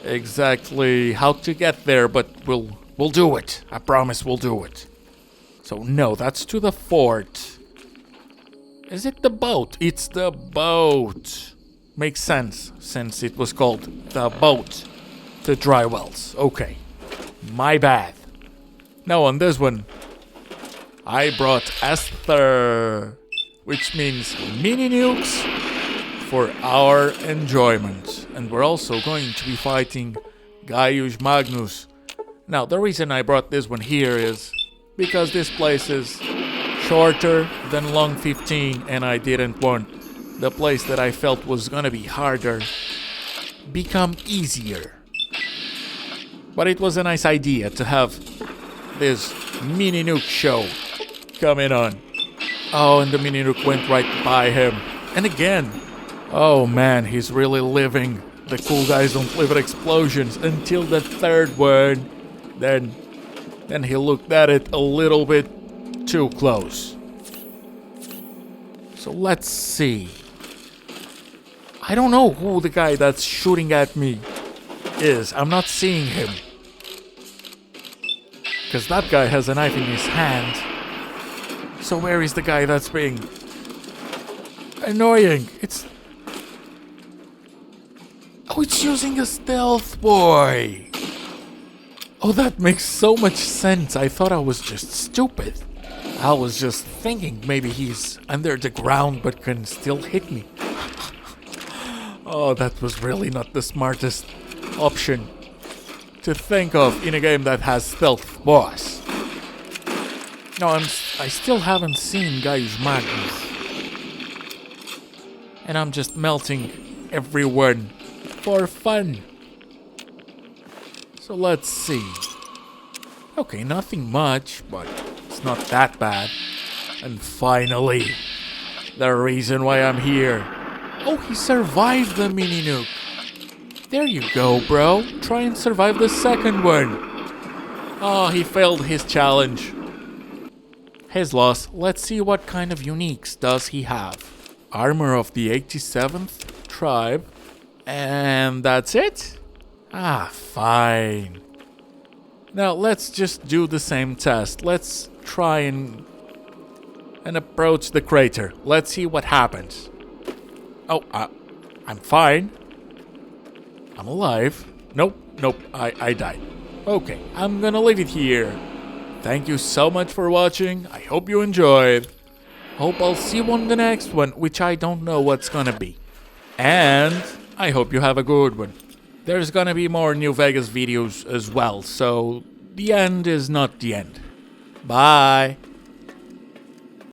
exactly how to get there, but we'll do it. I promise we'll do it. So no, that's to the fort. Is it the boat? It's the boat. Makes sense, since it was called the boat. The dry wells. Okay. My bad. Now on this one, I brought Esther, which means mini nukes for our enjoyment. And we're also going to be fighting Gaius Magnus. Now, the reason I brought this one here is because this place is shorter than Long 15, and I didn't want the place that I felt was gonna be harder become easier. But it was a nice idea to have this mini nuke show coming on. Oh, and the mini nuke went right by him. And again, oh man, he's really living. The cool guys don't live at explosions until the third one. Then he looked at it a little bit too close. So let's see. I don't know who the guy that's shooting at me is. I'm not seeing him. Because that guy has a knife in his hand. So where is the guy that's being annoying? Oh, it's using a stealth boy. Oh, that makes so much sense. I thought I was just stupid. I was just thinking maybe he's under the ground but can still hit me. Oh, that was really not the smartest option to think of in a game that has stealth boss. No, I still haven't seen Gaius Magnus. And I'm just melting everyone for fun. So let's see. Okay, nothing much, but it's not that bad. And finally, the reason why I'm here. Oh, he survived the mini nuke. There you go, bro. Try and survive the second one. Oh, he failed his challenge. His loss. Let's see what kind of uniques does he have. Armor of the 87th tribe. And that's it? Ah, fine. Now let's just do the same test. Let's try and approach the crater. Let's see what happens. Oh, I'm fine. I'm alive. Nope, I died. Okay, I'm gonna leave it here. Thank you so much for watching. I hope you enjoyed. Hope I'll see you on the next one, which I don't know what's gonna be. And I hope you have a good one. There's gonna be more New Vegas videos as well, so the end is not the end. Bye.